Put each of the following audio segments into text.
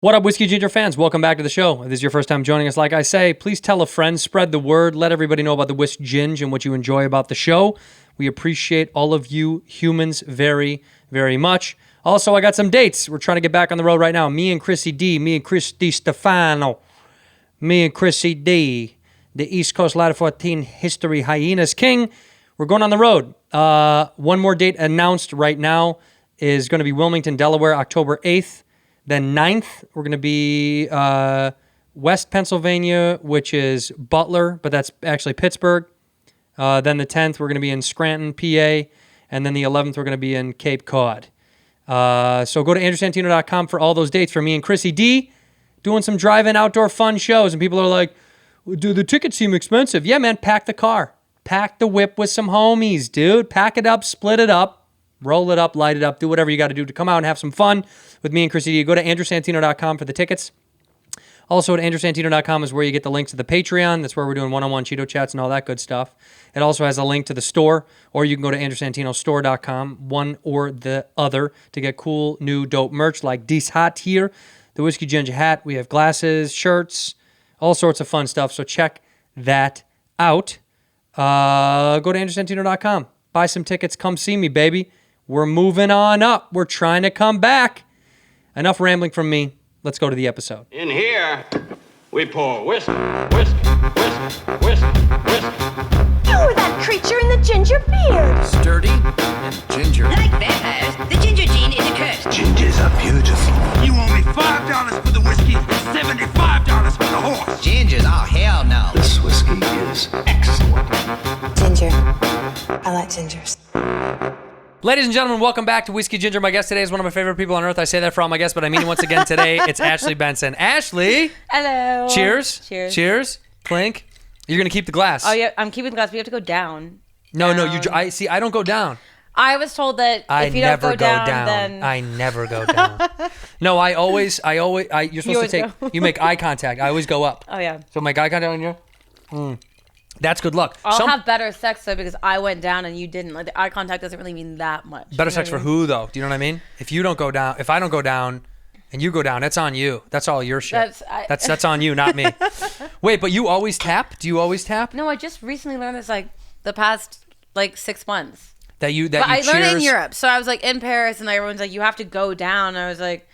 What up, Whiskey Ginger fans? Welcome back to the show. If this is your first time joining us, like I say, please tell a friend, spread the word, let everybody know about the Whisk Ginge and what you enjoy about the show. We appreciate all of you humans very, very much. Also, I got some dates. We're trying to get back on the road right now. Me and Chrissy D, me and Christy Stefano, me and Chrissy D, the East Coast Ladder 14 History Hyenas King. We're going on the road. One more date announced right now is going to be Wilmington, Delaware, October 8th. Then 9th, we're going to be West Pennsylvania, which is Butler, but that's actually Pittsburgh. Then the 10th, we're going to be in Scranton, PA. And then the 11th, we're going to be in Cape Cod. So go to andrewsantino.com for all those dates for me and Chrissy D, doing some drive-in outdoor fun shows. And people are like, dude, the tickets seem expensive. Yeah, man, pack the car. Pack the whip with some homies, dude. Pack it up, split it up. Roll it up, light it up, do whatever you got to do to come out and have some fun with me and Chrissy D. Go to andrewsantino.com for the tickets. Also at andrewsantino.com is where you get the links to the Patreon. That's where we're doing one-on-one Cheeto chats and all that good stuff. It also has a link to the store, or you can go to andrewsantinostore.com, one or the other, to get cool, new, dope merch like this hat here, the Whiskey Ginger hat. We have glasses, shirts, all sorts of fun stuff. So check that out. Go to andrewsantino.com. Buy some tickets. Come see me, baby. We're moving on up. We're trying to come back. Enough rambling from me. Let's go to the episode. In here, we pour whisk, whisk, whisk, whisk, whisk. You were that creature in the ginger beard. Sturdy and ginger. Like vampires, the ginger gene is a curse. Gingers are beautiful. You owe me $5 for the whiskey and $75 for the horse. Gingers? Oh, hell no. This whiskey is excellent. Ginger. I like gingers. Ladies and gentlemen, welcome back to Whiskey Ginger. My guest today is one of my favorite people on earth. I say that for all my guests, but I mean it once again today. It's Ashley Benson. Ashley! Hello. Cheers. Cheers. Cheers. Clink. You're going to keep the glass. Oh, yeah, I'm keeping the glass. We have to go down. No, I don't go down. I was told that if you don't go down, then... I never go down. No, you're supposed to you make eye contact. I always go up. Oh, yeah. So make eye contact on you. That's good luck. I'll have better sex, though, because I went down and you didn't. Like, the eye contact doesn't really mean that much. Better sex for who, though? Do you know what I mean? If you don't go down, if I don't go down and you go down, that's on you. That's all your shit. That's on you, not me. Wait, but you always tap? Do you always tap? No, I just recently learned this, like, the past, 6 months. But I learned it in Europe. So I was, like, in Paris, and everyone's like, you have to go down. And I was like,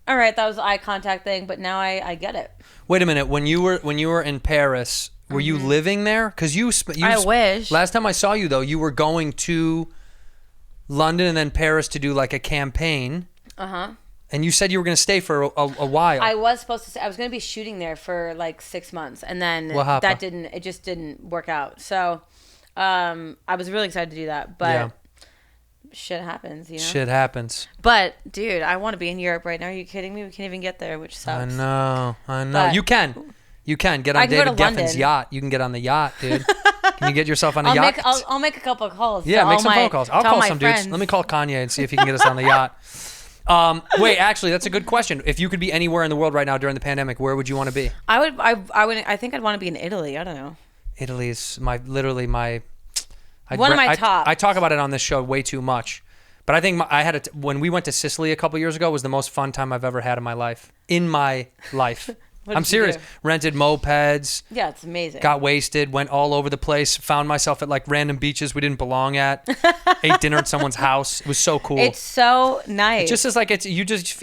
all right, that was the eye contact thing, but now I get it. Wait a minute. When you were in Paris... Were you living there? Because I wish. Last time I saw you, though, you were going to London and then Paris to do like a campaign. Uh-huh. And you said you were going to stay for a while. I was supposed to stay. I was going to be shooting there for 6 months. And then it just didn't work out. So I was really excited to do that. But shit happens, you know? Shit happens. But, dude, I want to be in Europe right now. Are you kidding me? We can't even get there, which sucks. I know. But you can. You can get on David Geffen's yacht. You can get on the yacht, dude. Can you get yourself on a yacht? I'll make a couple of calls. Yeah, make some phone calls. I'll call some dudes. Let me call Kanye and see if he can get us on the yacht. Wait, actually, that's a good question. If you could be anywhere in the world right now during the pandemic, where would you want to be? I think I'd want to be in Italy. I don't know. Italy is one of my tops. I talk about it on this show way too much. But I think when we went to Sicily a couple years ago, it was the most fun time I've ever had in my life. I'm serious. Rented mopeds. Yeah, it's amazing. Got wasted, went all over the place, found myself at random beaches we didn't belong at. Ate dinner at someone's house. It was so cool. It's so nice. It just is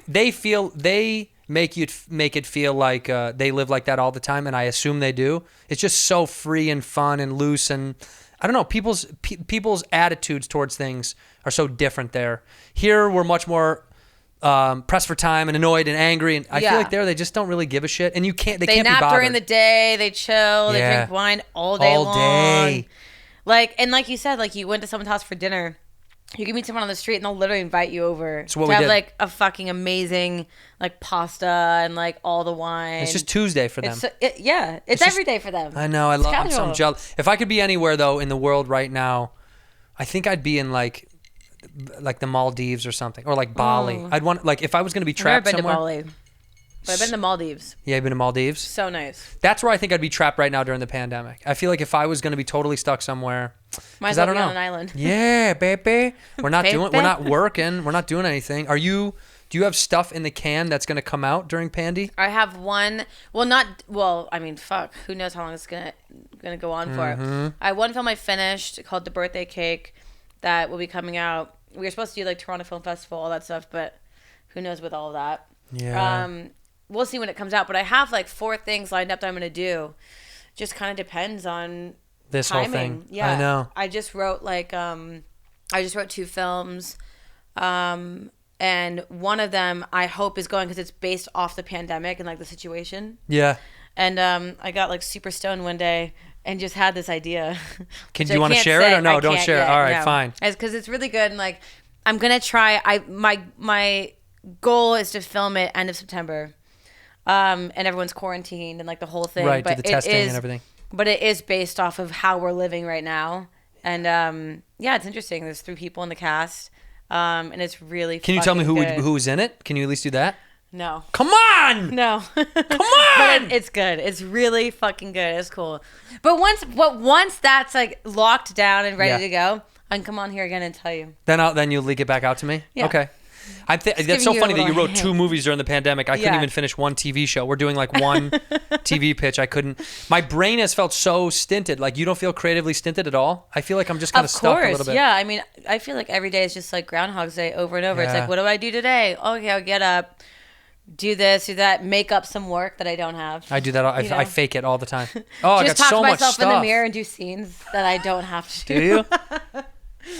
they make it feel like they live like that all the time, and I assume they do. It's just so free and fun and loose, and I don't know, people's attitudes towards things are so different there. Here we're much more pressed for time and annoyed and angry, and I feel like they just don't really give a shit, and they can't be bothered. They nap during the day, they chill, they drink wine all day long. Like you said, you went to someone's house for dinner, you can meet someone on the street and they'll literally invite you over to have a fucking amazing pasta and all the wine. It's just Tuesday for them. It's every day for them. I know. I'm so jealous. If I could be anywhere though in the world right now, I think I'd be in the Maldives or something, or Bali. I'd want if I was going to be trapped somewhere. I've never been to Bali, but I've been to Maldives. Yeah, you've been to Maldives? So nice. That's where I think I'd be trapped right now during the pandemic. I feel like if I was going to be totally stuck somewhere, might as well be on an island. Yeah, baby. We're not working. We're not doing anything. Are you Do you have stuff in the can that's going to come out during Pandy? I have one. I mean, fuck. Who knows how long it's gonna go on for? I have one film I finished called The Birthday Cake that will be coming out. We were supposed to do like Toronto Film Festival, all that stuff, but who knows with all of that. Yeah. We'll see when it comes out. But I have like 4 things lined up that I'm gonna do. Just kind of depends on this timing. Whole thing. Yeah, I know. I just wrote 2 films. And one of them I hope is going because it's based off the pandemic and like the situation. Yeah. And I got like super stoned one day and just had this idea. Do you want to share it or no? Don't share it. All right, no. fine. Because it's really good and like I'm gonna try. My goal is to film it end of September, and everyone's quarantined and like the whole thing. Right, but do the testing and everything. But it is based off of how we're living right now, and yeah, it's interesting. There's 3 people in the cast. And it's really. Can you tell me good. who's in it? Can you at least do that? No. Come on. No. Come on. But it's good. It's really fucking good. It's cool. But once that's like locked down and ready to go, I can come on here again and tell you. Then you'll leak it back out to me. Yeah. Okay. That's so funny that you wrote 2 movies during the pandemic. I couldn't even finish one TV show. We're doing like one TV pitch. I couldn't. My brain has felt so stinted. Like you don't feel creatively stinted at all. I feel like I'm just kind of stuck a little bit. Yeah. I mean, I feel like every day is just like Groundhog's Day over and over. Yeah. It's like, what do I do today? Okay, I'll get up, do this, do that, make up some work that I don't have. I do that. I fake it all the time. Oh, I got just talk so to much myself stuff. in the mirror and do scenes that I don't have to do. Do you?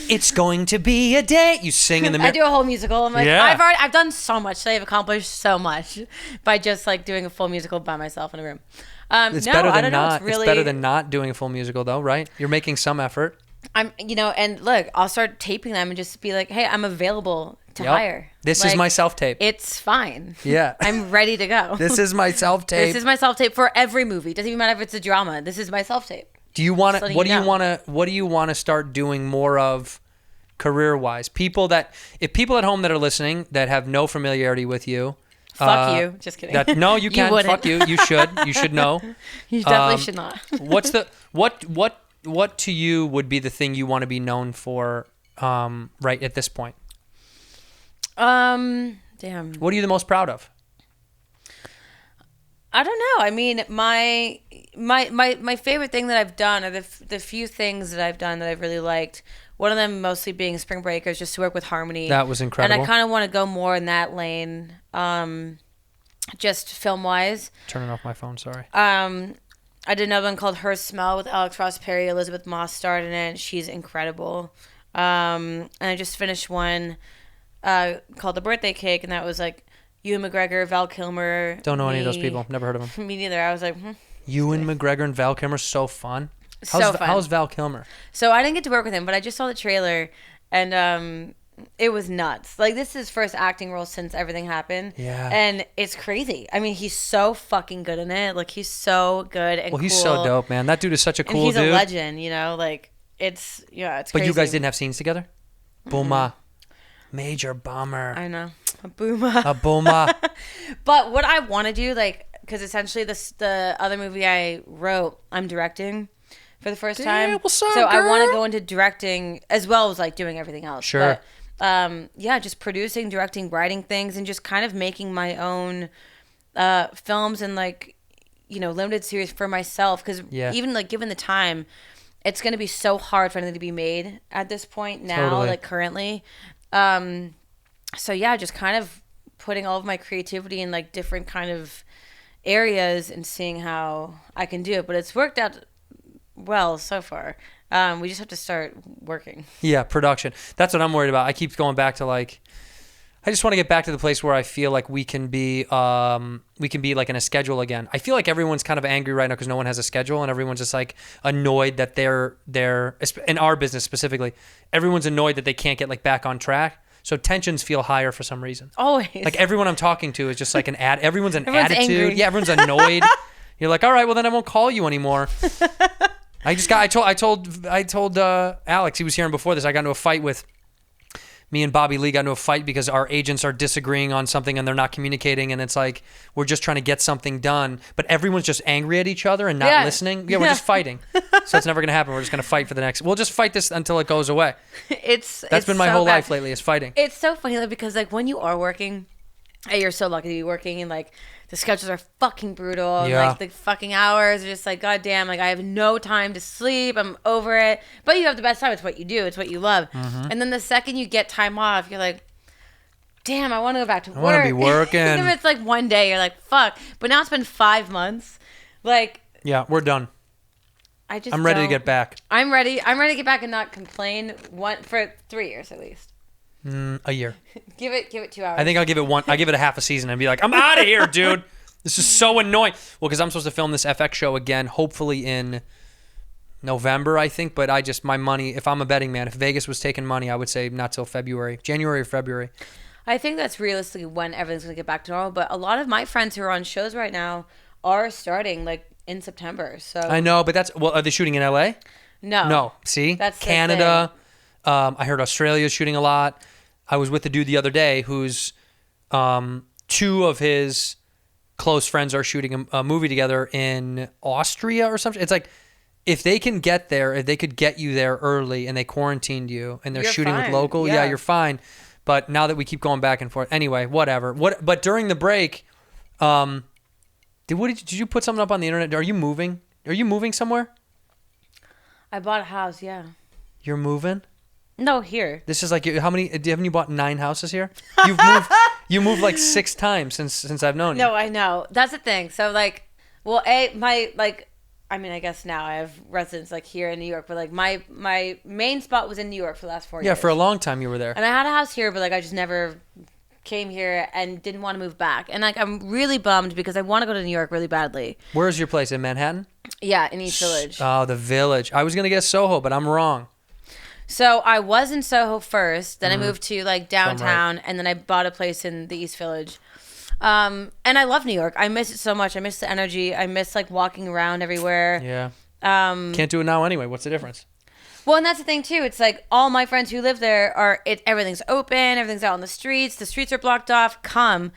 It's going to be a day. You sing in the mirror. I do a whole musical. I'm like, Yeah. I've done so much. I've accomplished so much by just like doing a full musical by myself in a room. It's better than not. It's better than not doing a full musical, though, right? You're making some effort. And look, I'll start taping them and just be like, hey, I'm available to hire. This is my self-tape. It's fine. Yeah. I'm ready to go. This is my self-tape. This is my self-tape for every movie. Doesn't even matter if it's a drama. This is my self-tape. Do you want to? What do you want to start doing more of, career-wise? If people at home that are listening that have no familiarity with you. Fuck you. Just kidding. No, you can. Fuck you. You should. You should know. You definitely should not. What to you would be the thing you want to be known for, right at this point? Damn. What are you the most proud of? I don't know. I mean, my favorite thing that I've done are the few things that I've done that I've really liked. One of them mostly being Spring Breakers, just to work with Harmony. That was incredible. And I kind of want to go more in that lane, just film-wise. Turning off my phone, sorry. I did another one called Her Smell with Alex Ross Perry. Elizabeth Moss starred in it. She's incredible. And I just finished one called The Birthday Cake, and that was like Ewan McGregor, Val Kilmer. Don't know any of those people. Never heard of them. Me neither. I was like, Ewan McGregor and Val Kilmer, so fun. Fun. How's Val Kilmer? So I didn't get to work with him, but I just saw the trailer, and it was nuts. Like, this is his first acting role since everything happened. Yeah. And it's crazy. I mean, he's so fucking good in it. Like, he's so good and cool. Well, he's so dope, man. That dude is such a cool dude. And he's a legend, you know? Like, it's crazy. But you guys didn't have scenes together? Booma. Major bummer. I know. A booma. A booma. But what I want to do, like, because essentially the other movie I wrote, I'm directing for the first time. What's up, so girl? I want to go into directing as well as, like, doing everything else. Sure. But, just producing, directing, writing things, and just kind of making my own films and, like, you know, limited series for myself. Because even, like, given the time, it's going to be so hard for anything to be made at this point now, like, currently. So, yeah, just kind of putting all of my creativity in, like, different kind of areas and seeing how I can do it. But it's worked out well so far. We just have to start working. Yeah, production. That's what I'm worried about. I keep going back to, like, I just want to get back to the place where I feel like we can be like in a schedule again. I feel like everyone's kind of angry right now because no one has a schedule, and everyone's just like annoyed that they're in our business specifically. Everyone's annoyed that they can't get like back on track. So tensions feel higher for some reason. Always. Like everyone I'm talking to is just like everyone's attitude. Angry. Yeah, everyone's annoyed. You're like, all right, well then I won't call you anymore. I told Alex, he was here before this. I got into a fight with me and Bobby Lee got into a fight because our agents are disagreeing on something and they're not communicating, and it's like we're just trying to get something done, but everyone's just angry at each other and not listening. Yeah, we're just fighting. So it's never gonna happen. We're just gonna fight for the next. We'll just fight this until it goes away. That's been my whole life lately, is fighting. It's so funny though, because like when you are working, hey, you're so lucky to be working, and like the schedules are fucking brutal. And, Yeah. like the fucking hours are just like, goddamn, like I have no time to sleep. I'm over it. But you have the best time. It's what you do. It's what you love. And then the second you get time off, you're like, damn, I want to go back to work. I want to be working. Even if it's like one day, you're like, fuck. But now it's been 5 months. Like, yeah, we're done. I'm ready to get back. I'm ready to get back and not complain for 3 years at least. A year. Give it 2 hours. I think I'll give it a half a season and be like, I'm out of here, dude. This is so annoying. Well, because I'm supposed to film this FX show again, hopefully in November, I think. But my money, if I'm a betting man, if Vegas was taking money, I would say not till January or February. I think that's realistically when everything's going to get back to normal. But a lot of my friends who are on shows right now are starting like in September. So I know, but are they shooting in LA? No. See? That's Canada. I heard Australia's shooting a lot. I was with a dude the other day who's 2 of his close friends are shooting a movie together in Austria or something. It's like, if they can get there, if they could get you there early and they quarantined you and they're shooting with local, yeah, you're fine. But now that we keep going back and forth, anyway, whatever. But during the break, did you put something up on the internet? Are you moving? Are you moving somewhere? I bought a house, yeah. You're moving? No, here. This is like, haven't you bought 9 houses here? You moved like 6 times since I've known you. No, I know. That's the thing. So like, well, I guess now I have residence like here in New York, but like my main spot was in New York for the last 4 years. Yeah, for a long time you were there. And I had a house here, but like I just never came here and didn't want to move back. And like I'm really bummed because I want to go to New York really badly. Where's your place? In Manhattan? Yeah, in East Village. Oh, the Village. I was going to guess Soho, but I'm wrong. So I was in Soho first, then I moved to like downtown, and then I bought a place in the East Village. And I love New York. I miss it so much. I miss the energy. I miss like walking around everywhere. Yeah. Can't do it now anyway. What's the difference? Well, and that's the thing too. It's like all my friends who live there everything's open, everything's out on the streets. The streets are blocked off. God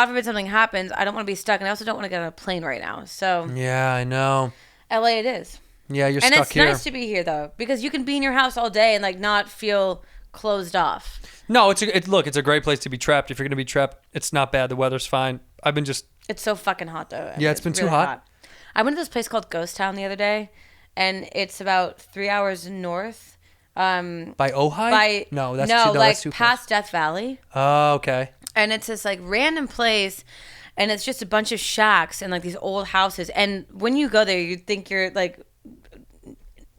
forbid something happens. I don't want to be stuck, and I also don't want to get on a plane right now. So yeah, I know. LA it is. Yeah, you're stuck here. And it's nice to be here though, because you can be in your house all day and like not feel closed off. No, it's a great place to be trapped. If you're gonna be trapped, it's not bad. The weather's fine. It's so fucking hot though. It's been really too hot. I went to this place called Ghost Town the other day, and it's about 3 hours north. By Ojai? That's too past Death Valley. Oh, okay. And it's this like random place, and it's just a bunch of shacks and like these old houses. And when you go there, you think you're like,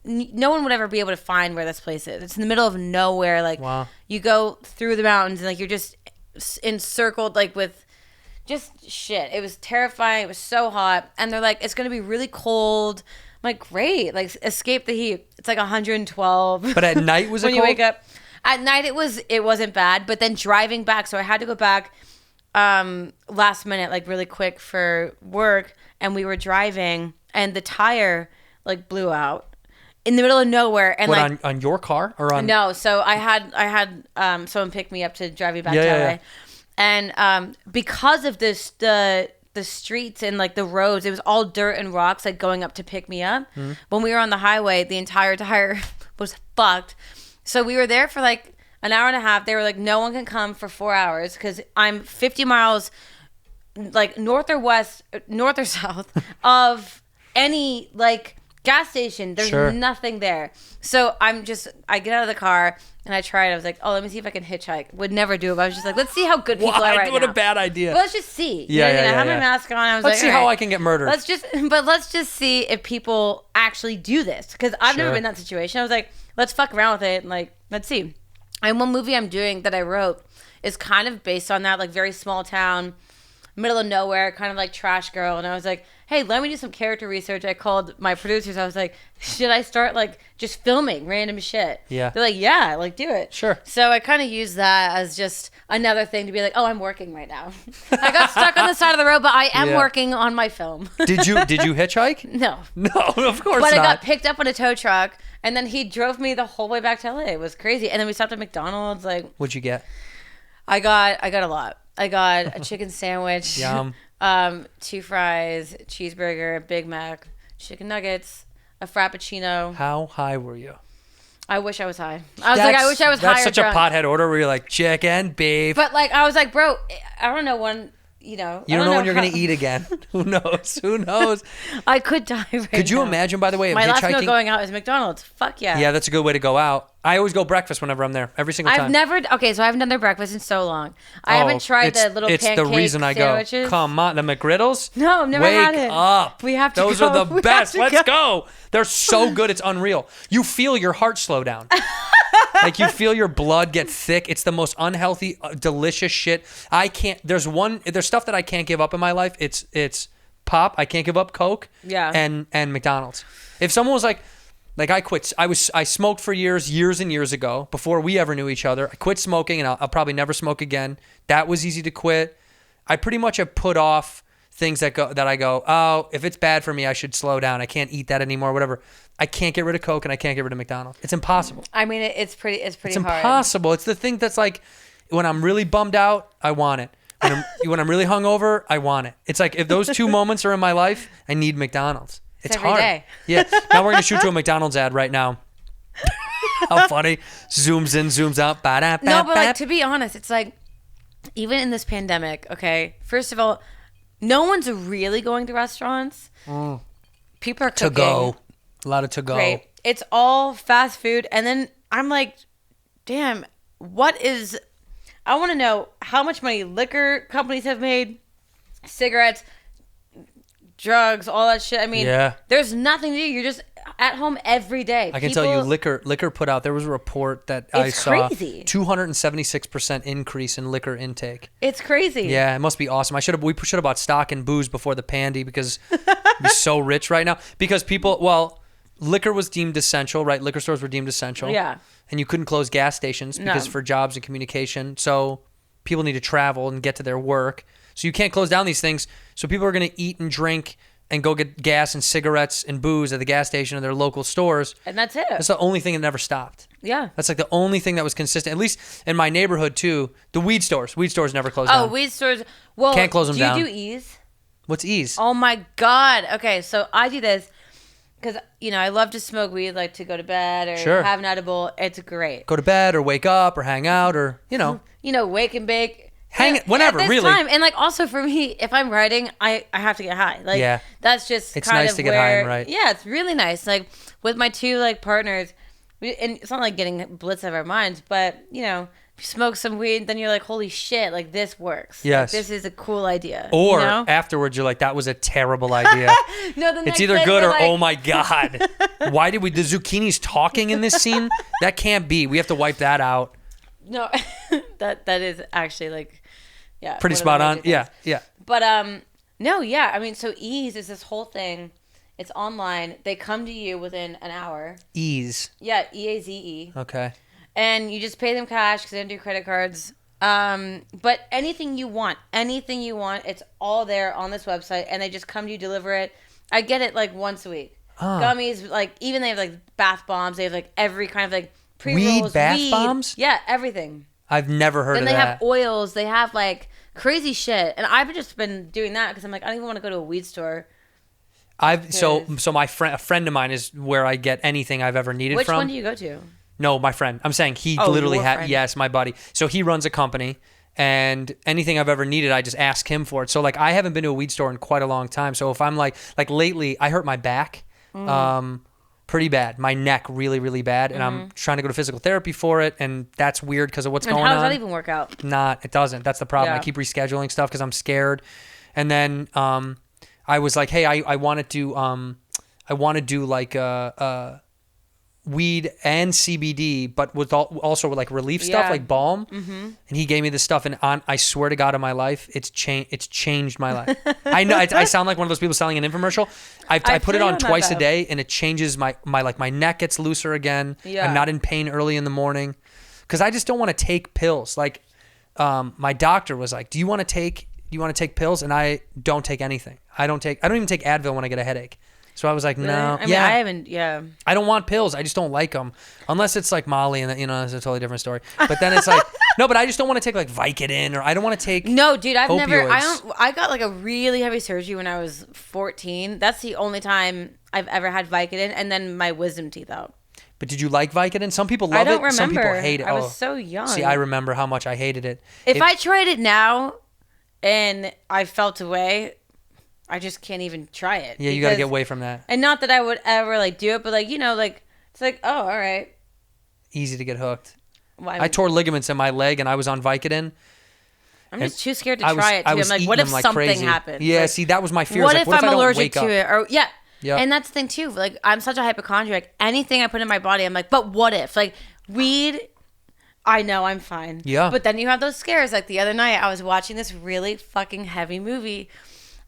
no one would ever be able to find where this place is. It's in the middle of nowhere. Like, wow. You go through the mountains and like you're just encircled like with just shit. It was terrifying. It was so hot. And they're like, it's going to be really cold. I'm like, great. Like, escape the heat. It's like 112. But at night was it when cold? You wake up. At night it wasn't bad. But then driving back, so I had to go back last minute, like really quick for work. And we were driving and the tire like blew out. In the middle of nowhere, and on your car or on? No, so I had someone pick me up to drive me back to LA, yeah. And because of this, the streets and like the roads, it was all dirt and rocks, like going up to pick me up. Mm-hmm. When we were on the highway, the entire tire was fucked. So we were there for like an hour and a half. They were like, no one can come for 4 hours because I'm 50 miles, like north or south of any like gas station. There's nothing there. So I get out of the car and I tried. I was like, oh, let me see if I can hitchhike. Would never do it. But I was just like, let's see how good people are right now. What a bad idea. But let's just see. Yeah, I have my mask on. I was let's see how I can get murdered. Let's just see if people actually do this. Because I've never been in that situation. I was like, let's fuck around with it. And like, let's see. And one movie I'm doing that I wrote is kind of based on that, like very small town, middle of nowhere, kind of like Trash Girl. And I was like, hey, let me do some character research. I called my producers. I was like, should I start like just filming random shit? Yeah. They're like, yeah, like do it. Sure. So I kind of used that as just another thing to be like, oh, I'm working right now. I got stuck on the side of the road, but I am working on my film. Did you hitchhike? No. No, of course not. But I got picked up on a tow truck, and then he drove me the whole way back to LA. It was crazy. And then we stopped at McDonald's. Like, what'd you get? I got a lot. I got a chicken sandwich. Yum. 2 fries, cheeseburger, Big Mac, chicken nuggets, a Frappuccino. How high were you? I wish I was high. I wish I was high. That's such drunk. a pothead order where you're like, chicken, beef. But like, I was like, bro, I don't know when, you know. You don't know when you're going to eat again. Who knows? Who knows? I could die right now. Could you imagine, by the way, my hitchhiking? last meal going out is McDonald's. Fuck yeah. Yeah, that's a good way to go out. I always go breakfast whenever I'm there, every single time. Okay, so I haven't done their breakfast in so long. I haven't tried the little pancake It's the reason I go. sandwiches. Come on, the McGriddles? No, I've never had it. Wake up. We have to Those go. are the We best. have to Let's go. They're so good. It's unreal. You feel your heart slow down. Like you feel your blood get thick. It's the most unhealthy, delicious shit. I can't. There's stuff that I can't give up in my life. It's pop. I can't give up Coke. Yeah. And McDonald's. If someone was like I quit. I smoked for years and years ago before we ever knew each other. I quit smoking, and I'll probably never smoke again. That was easy to quit. I pretty much have put off things that I go, oh, if it's bad for me, I should slow down. I can't eat that anymore. Whatever. I can't get rid of Coke, and I can't get rid of McDonald's. It's impossible. I mean, it's pretty hard. It's impossible. It's the thing that's like, when I'm really bummed out, I want it. When I'm really hungover, I want it. It's like if those two moments are in my life, I need McDonald's. It's every hard. day. Yeah. Now we're gonna shoot to a McDonald's ad right now. How funny! Zooms in, zooms out. No, but like, to be honest, it's like, even in this pandemic, okay. First of all, no one's really going to restaurants. People are cooking. To go. A lot of to go. Great. It's all fast food, and then I'm like, damn, I want to know how much money liquor companies have made, cigarettes, drugs, all that shit. I mean, there's nothing to do. You're just at home every day. I can tell you, liquor put out. There was a report that I saw. Crazy. 276% increase in liquor intake. It's crazy. Yeah, it must be awesome. We should have bought stock in booze before the pandy because we'd be so rich right now. Because liquor was deemed essential, right? Liquor stores were deemed essential. Yeah. And you couldn't close gas stations because for jobs and communication. So people need to travel and get to their work. So you can't close down these things. So people are going to eat and drink and go get gas and cigarettes and booze at the gas station or their local stores. And that's it. That's the only thing that never stopped. Yeah. That's like the only thing that was consistent. At least in my neighborhood too. The weed stores. Weed stores never closed down. Oh, weed stores. Well, can't close them down. Do you do Ease? What's Ease? Oh my God. Okay, so I do this because, I love to smoke weed, like to go to bed or have an edible. It's great. Go to bed or wake up or hang out or, wake and bake. Whenever, at this really. time. And like also for me, if I'm writing, I have to get high. Like that's just it's kind nice of to get high and write. Yeah, it's really nice. Like with my two partners, and it's not like getting blitz out of our minds, but if you smoke some weed, then you're like, holy shit, like this works. Yes. Like, this is a cool idea. Or afterwards you're like, that was a terrible idea. No, it's either good or oh my God. Why did the zucchini's talking in this scene? That can't be. We have to wipe that out. No, that is actually pretty spot on. Yeah. But no, yeah. I mean, so Ease is this whole thing. It's online. They come to you within an hour. Ease. Yeah, EAZE. Okay. And you just pay them cash because they don't do credit cards. But anything you want, it's all there on this website, and they just come to you, deliver it. I get it once a week. Gummies, even they have bath bombs. They have every kind of pre-rolls, weed bath bombs. Yeah, everything. I've never heard of that. Then they have oils. They have crazy shit, and I've just been doing that because I'm I don't even want to go to a weed store. So my friend, a friend of mine is where I get anything I've ever needed from. Which one do you go to? No, my friend. I'm saying he literally had. Yes, my buddy. So he runs a company, and anything I've ever needed, I just ask him for it. So I haven't been to a weed store in quite a long time. So if I'm like lately, I hurt my back, pretty bad. My neck really, really bad, and I'm trying to go to physical therapy for it, and that's weird because of what's going on. How does that even work out? It doesn't. That's the problem. I keep rescheduling stuff because I'm scared, and then I was like, hey, I want to do weed and CBD, but with also relief stuff like balm. And he gave me this stuff, and I swear to God, in my life, it's changed my life. I know I sound like one of those people selling an infomercial. I put it on twice a day, and it changes my neck gets looser again. I'm not in pain early in the morning because I just don't want to take pills. My doctor was like, do you want to take pills? And I don't take anything. I don't even take Advil when I get a headache. So I was like, no. I mean, I haven't, I don't want pills. I just don't like them. Unless it's Molly, and that's a totally different story. But then it's no, but I just don't want to take Vicodin, or I don't want to take No, dude, I've opioids. I got a really heavy surgery when I was 14. That's the only time I've ever had Vicodin, and then my wisdom teeth out. But did you like Vicodin? Some people love it. I don't remember. Some people hate it. I was so young. See, I remember how much I hated it. If I tried it now and I felt away, I just can't even try it. Yeah, you got to get away from that. And not that I would ever like do it, but like, you know, like it's like, oh, all right. Easy to get hooked. Well, I tore ligaments in my leg and I was on Vicodin. I'm just too scared to try it too. I'm like, what if something happens? Yeah, like, see, that was my fear. What like, if I'm allergic to it? it? Or And that's the thing too. Like, I'm such a hypochondriac. Anything I put in my body, I'm like, but what if? Like, weed, I know I'm fine. Yeah. But then you have those scares. Like the other night, I was watching this really fucking heavy movie,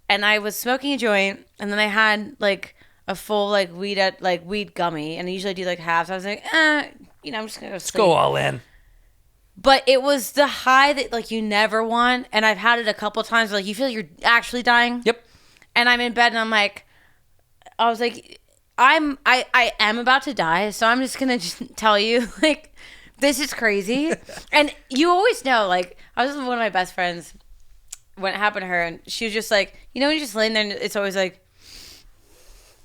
and I was smoking a joint, and then I had like a full like weed gummy, and I usually do like halves. I was like, you know, I'm just gonna go sleep. Let's go all in. But it was the high that like you never want, and I've had it a couple times. Like you feel you're actually dying. Yep. And I'm in bed, and I was like, I am about to die, so I'm just gonna just tell you, like, this is crazy. And you always know, like, I was with one of my best friends when it happened to her, and she was just like, you know, when you're just laying there, and it's always like,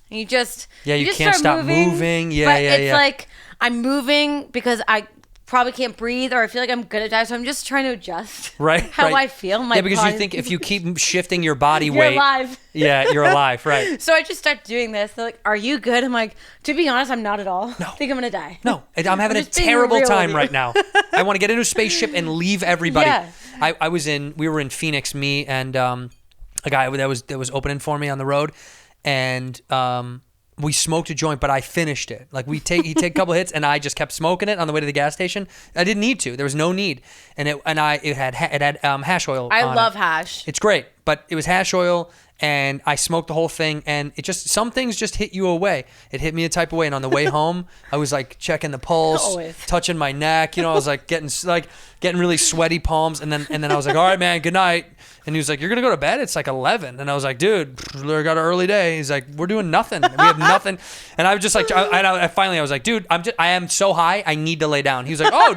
you just can't stop moving. Yeah, but it's like I'm moving because I probably can't breathe, or I feel like I'm gonna die, so I'm just trying to adjust how I feel. My because body. you think if you keep shifting your body you're weight, alive. Yeah, you're alive, right? So I just start doing this. They're like, "Are you good?" I'm like, "To be honest, I'm not at all. No. I think I'm gonna die." No, I'm having a terrible time right now. I want to get into a spaceship and leave everybody. Yeah. We were in Phoenix, me and a guy that was opening for me on the road, and we smoked a joint, but I finished it. Like he'd take a couple hits, and I just kept smoking it on the way to the gas station. I didn't need to. There was no need, and it had hash oil. I love it. hash. It's great, but it was hash oil, and I smoked the whole thing, and it just some things just hit you away. It hit me a type of way, and on the way home, I was like checking the pulse, Always. touching my neck. You know, I was like getting really sweaty palms, and then I was like, all right, man, good night. And he was like, you're going to go to bed? It's like 11. And I was like, dude, I got an early day. He's like, we're doing nothing. We have nothing. And I was just like, I finally was like, dude, I am so high. I need to lay down. He was like, oh,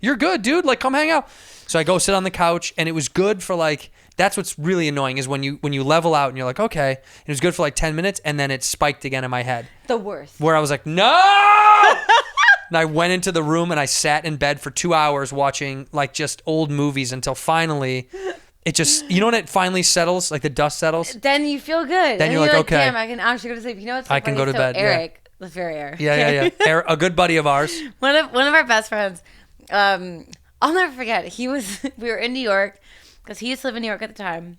you're good, dude. Like, come hang out. So I go sit on the couch, and it was good for like, that's what's really annoying is when you level out and you're like, okay. It was good for like 10 minutes, and then it spiked again in my head. The worst. Where I was like, no! And I went into the room, and I sat in bed for 2 hours watching like just old movies until finally... It just, you know when it finally settles, like the dust settles? Then you feel good. Then you're like, okay. Damn, I can actually go to sleep. You know what's so I can funny? go to bed, Eric, let's very Eric. Yeah. A good buddy of ours. One of our best friends, I'll never forget. We were in New York, because he used to live in New York at the time,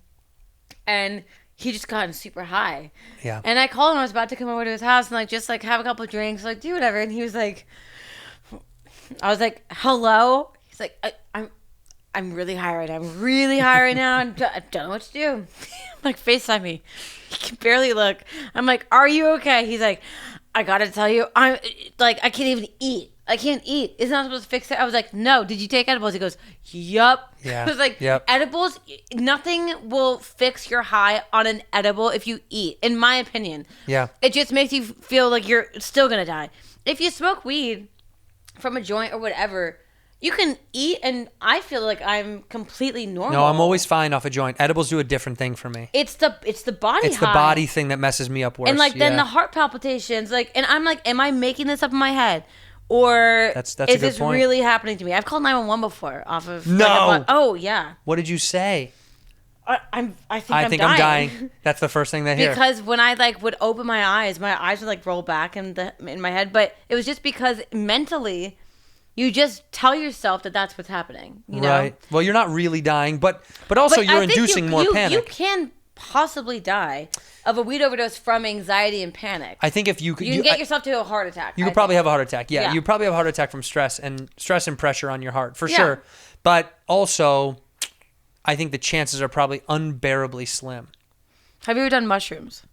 and he just gotten super high. Yeah. And I called him. I was about to come over to his house and like just like have a couple of drinks, like do whatever. And he was like, I was like, hello. He's like, I'm really high right now. I'm really high right now. I don't know what to do. I'm like, FaceTime me. He can barely look. I'm like, are you okay? He's like, I gotta tell you, I'm like, I can't even eat. I can't eat. Isn't that supposed to fix it? I was like, no. Did you take edibles? He goes, yup. Yeah. I was like, yep. Edibles, nothing will fix your high on an edible if you eat, in my opinion. Yeah. It just makes you feel like you're still gonna die. If you smoke weed from a joint or whatever, you can eat, and I feel like I'm completely normal. No, I'm always fine off a joint. Edibles do a different thing for me. It's the body It's high. the body thing that messes me up worse. And like then the heart palpitations, like, and I'm like, am I making this up in my head, or that's a is good this point. really happening to me? I've called 911 before off of No. Oh yeah. What did you say? I think I'm dying. That's the first thing they hear. Because when I like would open my eyes would like roll back in my head, but it was just because mentally. You just tell yourself that that's what's happening, you know? Right. Well, you're not really dying, but also you're inducing more panic. You can possibly die of a weed overdose from anxiety and panic. I think if you can get yourself to a heart attack. You could probably have a heart attack. Yeah, you probably have a heart attack from stress and pressure on your heart, for sure. But also, I think the chances are probably unbearably slim. Have you ever done mushrooms?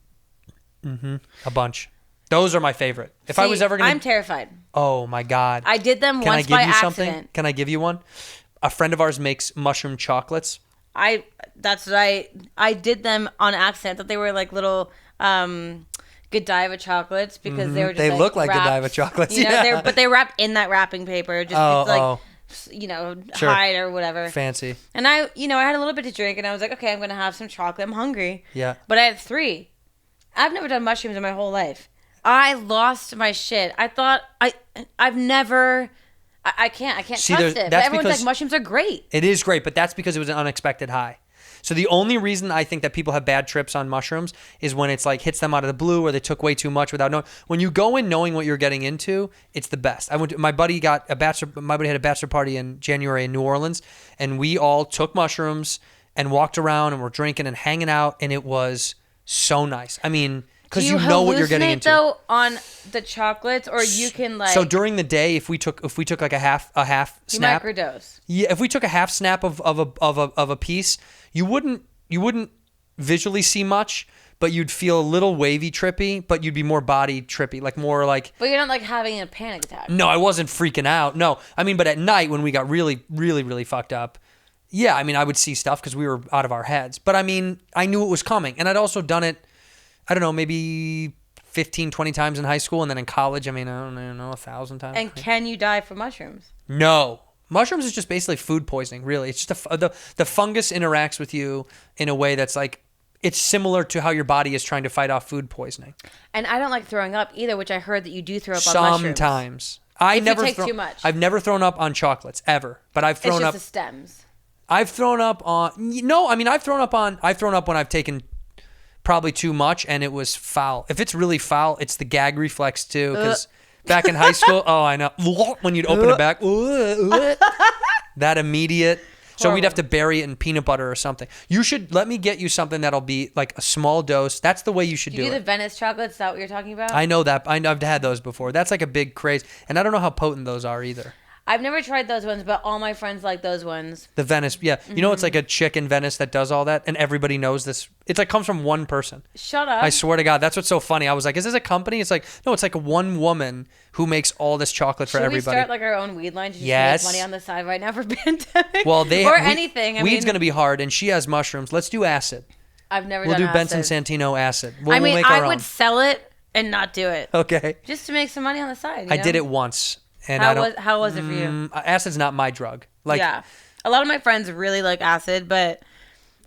Mm-hmm. A bunch. Those are my favorite. If I was ever going to... I'm terrified. Oh, my God. I did them once by accident. Something? Can I give you one? A friend of ours makes mushroom chocolates. That's right. I did them on accident. That they were like little Godiva chocolates because they were just They like, look like wrapped, Godiva chocolates, you know, yeah. but they wrapped in that wrapping paper. Just it's like, you know, sure. hide or whatever. Fancy. And I had a little bit to drink and I was like, okay, I'm going to have some chocolate. I'm hungry. Yeah. But I had 3. I've never done mushrooms in my whole life. I lost my shit. I thought I've never. I can't trust it. But everyone's like, mushrooms are great. It is great, but that's because it was an unexpected high. So the only reason I think that people have bad trips on mushrooms is when it's like hits them out of the blue or they took way too much without knowing. When you go in knowing what you're getting into, it's the best. My buddy had a bachelor party in January in New Orleans, and we all took mushrooms and walked around and were drinking and hanging out, and it was so nice. I mean, because you know what you're getting into. Though on the chocolates, or you can like. So during the day, if we took like a half snap, you microdose. Yeah, if we took a half snap of a piece, you wouldn't visually see much, but you'd feel a little wavy trippy, but you'd be more body trippy, like more like. But you're not like having a panic attack. No, I wasn't freaking out. No, I mean, but at night when we got really, really, really fucked up, yeah, I mean, I would see stuff because we were out of our heads. But I mean, I knew it was coming, and I'd also done it. I don't know, maybe 15, 20 times in high school, and then in college, I mean, I don't know, 1,000 times. And can you die from mushrooms? No. Mushrooms is just basically food poisoning, really. It's just the fungus interacts with you in a way that's like, it's similar to how your body is trying to fight off food poisoning. And I don't like throwing up either, which I heard that you do throw up on mushrooms. Sometimes. If you take too much. I've never thrown up on chocolates, ever. But I've thrown up. It's just the stems. I've thrown up on, no, I mean, I've thrown up when I've taken probably too much and it was foul. If it's really foul, it's the gag reflex too, because back in high school, oh, I know, when you'd open it back, that immediate. So we'd have to bury it in peanut butter or something. You should let me get you something that'll be like a small dose. That's the way you should do it. Do the Venice chocolates? Is that what you're talking about? I know that. I've had those before. That's like a big craze, and I don't know how potent those are either. I've never tried those ones, but all my friends like those ones. The Venice, yeah. You know, it's like a chick in Venice that does all that, and everybody knows this. It's like comes from one person. Shut up. I swear to God. That's what's so funny. I was like, is this a company? It's like, no, it's like one woman who makes all this chocolate for everybody. Should we start like our own weed line to just make money on the side right now for pandemic? Well, anything. Weed's going to be hard, and she has mushrooms. Let's do acid. I've never We'll done do Benson Santino acid. We'll make our I would sell it and not do it. Okay. Just to make some money on the side. I did it once. And how was it for you? Acid's not my drug. Like, yeah, a lot of my friends really like acid, but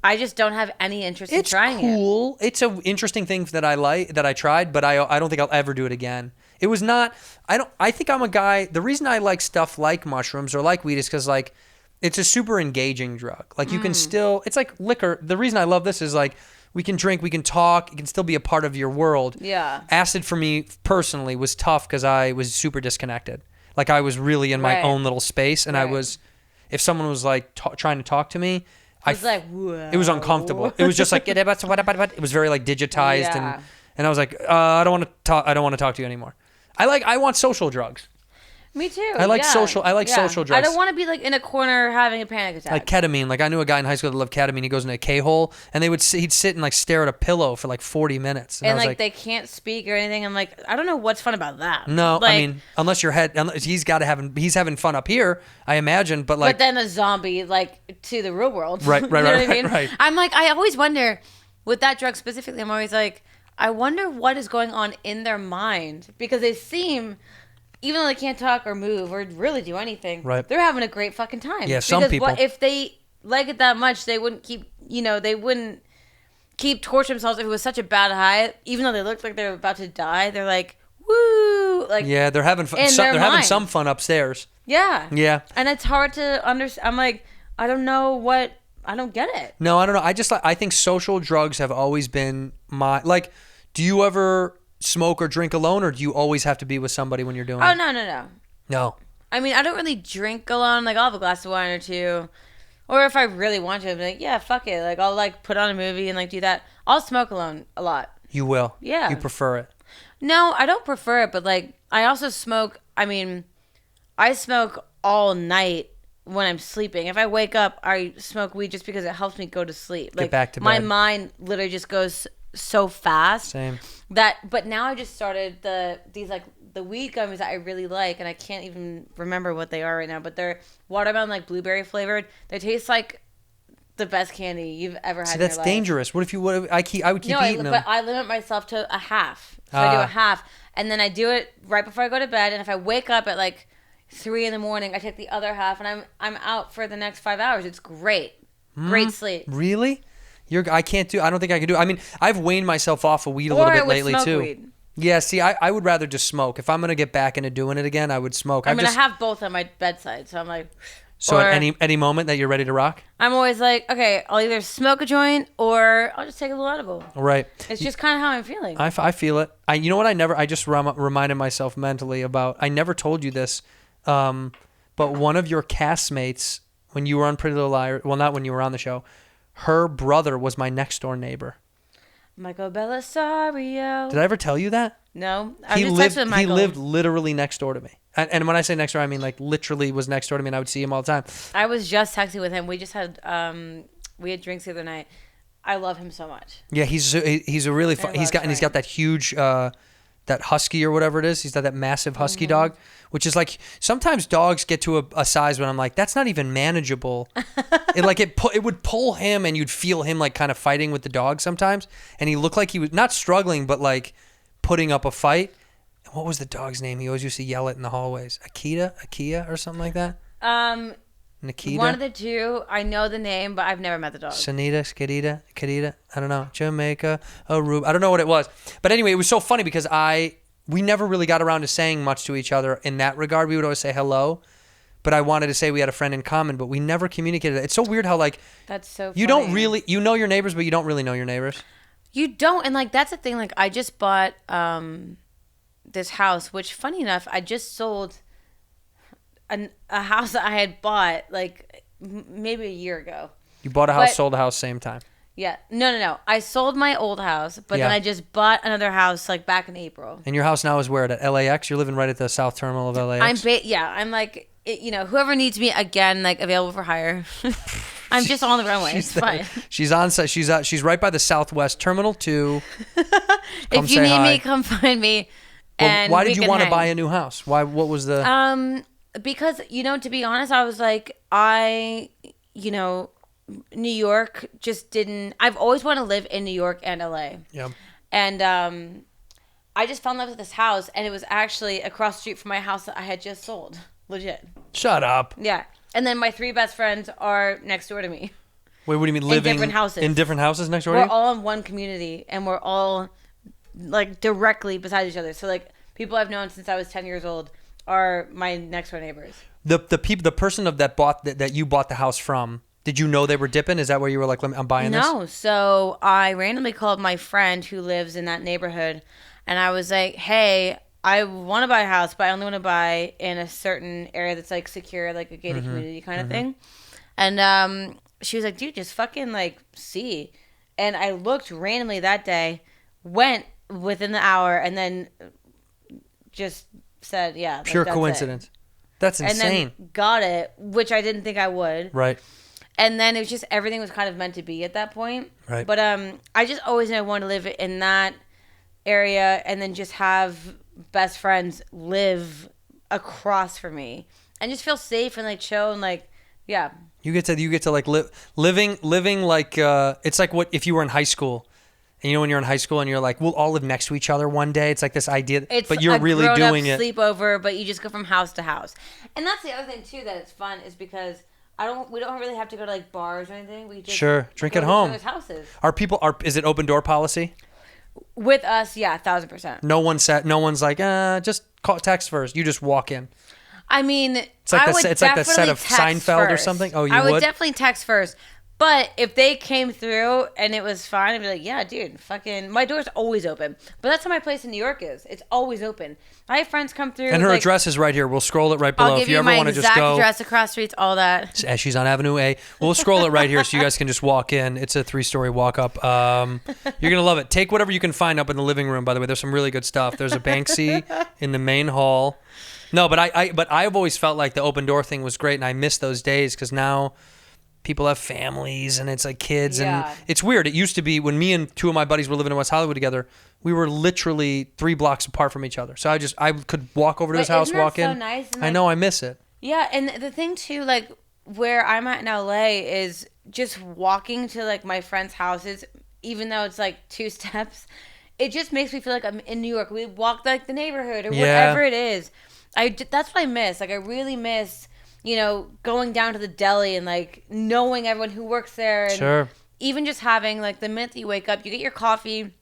I just don't have any interest in trying it. It's cool. It's an interesting thing that I tried, but I don't think I'll ever do it again. It was not. I think I'm a guy. The reason I like stuff like mushrooms or like weed is because like it's a super engaging drug. Like you can still. It's like liquor. The reason I love this is like. We can drink, we can talk, it can still be a part of your world. Yeah. Acid for me personally was tough because I was super disconnected. Like I was really in my own little space, and I was, if someone was like trying to talk to me, it was uncomfortable. It was just like, it was very like digitized, and I was like, I don't want to talk to you anymore. I want social drugs. Me too. I like social drugs. I don't want to be like in a corner having a panic attack. Like ketamine. Like I knew a guy in high school that loved ketamine. He goes in a K-hole, and he'd sit and like stare at a pillow for like 40 minutes. And like they can't speak or anything. I'm like, I don't know what's fun about that. No, like, I mean, unless he's having fun up here, I imagine. But like, but then a zombie like to the real world. Right. You know what I mean? Right. I'm like, I always wonder with that drug specifically. I'm always like, I wonder what is going on in their mind because they seem. Even though they can't talk or move or really do anything, they're having a great fucking time. Yeah, some people. Because if they like it that much, they wouldn't keep torturing themselves if it was such a bad high. Even though they looked like they were about to die, they're like, woo! Like yeah, they're having fun. They're having some fun upstairs. Yeah. Yeah. And it's hard to understand. I'm like, I don't get it. No, I don't know. I think social drugs have always been do you ever smoke or drink alone, or do you always have to be with somebody when you're doing it? Oh, no. No. I mean, I don't really drink alone. Like, I'll have a glass of wine or two. Or if I really want to, I'm like, yeah, fuck it. Like, I'll, like, put on a movie and, like, do that. I'll smoke alone a lot. You will? Yeah. You prefer it? No, I don't prefer it, but, like, I also smoke. I mean, I smoke all night when I'm sleeping. If I wake up, I smoke weed just because it helps me go to sleep. Like, get back to bed. My mind literally just goes so fast. Same. But now I just started the weed gummies that I really like, and I can't even remember what they are right now, but they're watermelon like blueberry flavored. They taste like the best candy you've ever had in your life. That's dangerous. What if I would keep eating them? But I limit myself to a half. So I do a half, and then I do it right before I go to bed, and if I wake up at like 3 a.m, I take the other half, and I'm out for the next 5 hours. It's great. Great sleep. Really? I don't think I can do it. I mean, I've weaned myself off of weed a little bit lately too. Weed. Yeah, see, I would rather just smoke. If I'm going to get back into doing it again, I would smoke. I have both on my bedside, so I'm like... So at any moment that you're ready to rock? I'm always like, okay, I'll either smoke a joint or I'll just take a little edible. Right. It's just kind of how I'm feeling. I feel it. You know what I just reminded myself mentally about, I never told you this, but one of your castmates, when you were on Pretty Little Liars, well, not when you were on the show, her brother was my next door neighbor. Michael Belisario. Did I ever tell you that? No. He lived literally next door to me. And when I say next door, I mean like literally was next door to me, and I would see him all the time. I was just texting with him. We just had we had drinks the other night. I love him so much. Yeah, he's a really fun. He's got that huge that husky or whatever it is. He's got that massive husky dog, which is like sometimes dogs get to a size when I'm like, that's not even manageable. It would pull him, and you'd feel him like kind of fighting with the dog sometimes, and he looked like he was not struggling, but like putting up a fight. What was the dog's name? He always used to yell it in the hallways. Akia, or something like that? Nikita? One of the two. I know the name, but I've never met the dog. Sanita, Skidita, I don't know. Jamaica, Aruba. I don't know what it was. But anyway, it was so funny because we never really got around to saying much to each other in that regard. We would always say hello. But I wanted to say we had a friend in common, but we never communicated. It's so weird how like... That's so funny. You don't really... You know your neighbors, but you don't really know your neighbors. You don't. And like that's the thing. Like I just bought... this house, which funny enough, I just sold a house that I had bought like maybe a year ago. You bought a house, sold a house, same time. Yeah. No. I sold my old house, but then I just bought another house like back in April. And your house now is where? At LAX? You're living right at the south terminal of LAX? I'm like, whoever needs me, again, like available for hire. I'm just on the runway. It's fine. She's on site. She's right by the Southwest Terminal 2. If you need me, come find me. Well, why did you want to buy a new house? Why? What was the... Because, to be honest, I was like, New York just didn't... I've always wanted to live in New York and LA. Yeah. And I just fell in love with this house, and it was actually across the street from my house that I had just sold. Legit. Shut up. Yeah. And then my 3 best friends are next door to me. Wait, what do you mean living... In different houses. In different houses next door to you? We're all in one community, and we're all... like directly beside each other. So like people I've known since I was 10 years old are my next door neighbors. The person that you bought the house from, did you know they were dipping? Is that where you were like, I'm buying this? No. So I randomly called my friend who lives in that neighborhood, and I was like, hey, I want to buy a house, but I only want to buy in a certain area that's like secure, like a gated community kind of thing. And she was like, dude, just fucking like see. And I looked randomly that day, went within the hour, and then just said, yeah. Pure coincidence. That's insane. And then got it, which I didn't think I would. Right. And then it was just, everything was kind of meant to be at that point. Right. But I just always knew I wanted to live in that area and then just have best friends live across from me and just feel safe and like chill and like, yeah. You get to like living like, it's like what if you were in high school. And when you're in high school and you're like, we'll all live next to each other one day. It's like this idea, but you're really doing it. Sleepover, but you just go from house to house. And that's the other thing too that it's fun is because we don't really have to go to like bars or anything. We just drink at home. Houses. Is it open door policy? With us, yeah, 1,000%. No one's like, just text first. You just walk in. I mean, it's like the set of Seinfeld or something. Oh, I would definitely text first. But if they came through and it was fine, I'd be like, yeah, dude, fucking, my door's always open. But that's how my place in New York is. It's always open. I have friends come through. And her address is right here. We'll scroll it right below. I'll give if you you ever want to just go. my exact address, across streets, all that. She's on Avenue A. We'll scroll it right here so you guys can just walk in. It's a 3-story walk up. You're going to love it. Take whatever you can find up in the living room, by the way. There's some really good stuff. There's a Banksy in the main hall. No, but I've always felt like the open door thing was great, and I miss those days because now people have families and it's like kids and it's weird. It used to be when me and 2 of my buddies were living in West Hollywood together, we were literally 3 blocks apart from each other. So I could walk over to his house, walk in. So nice? I know, I miss it. Yeah, and the thing too, like where I'm at in LA is just walking to like my friends' houses, even though it's like 2 steps, it just makes me feel like I'm in New York. We walk like the neighborhood or whatever it is. That's what I miss. Like I really miss, going down to the deli and like knowing everyone who works there. And even just having like the minute that you wake up, you get your coffee.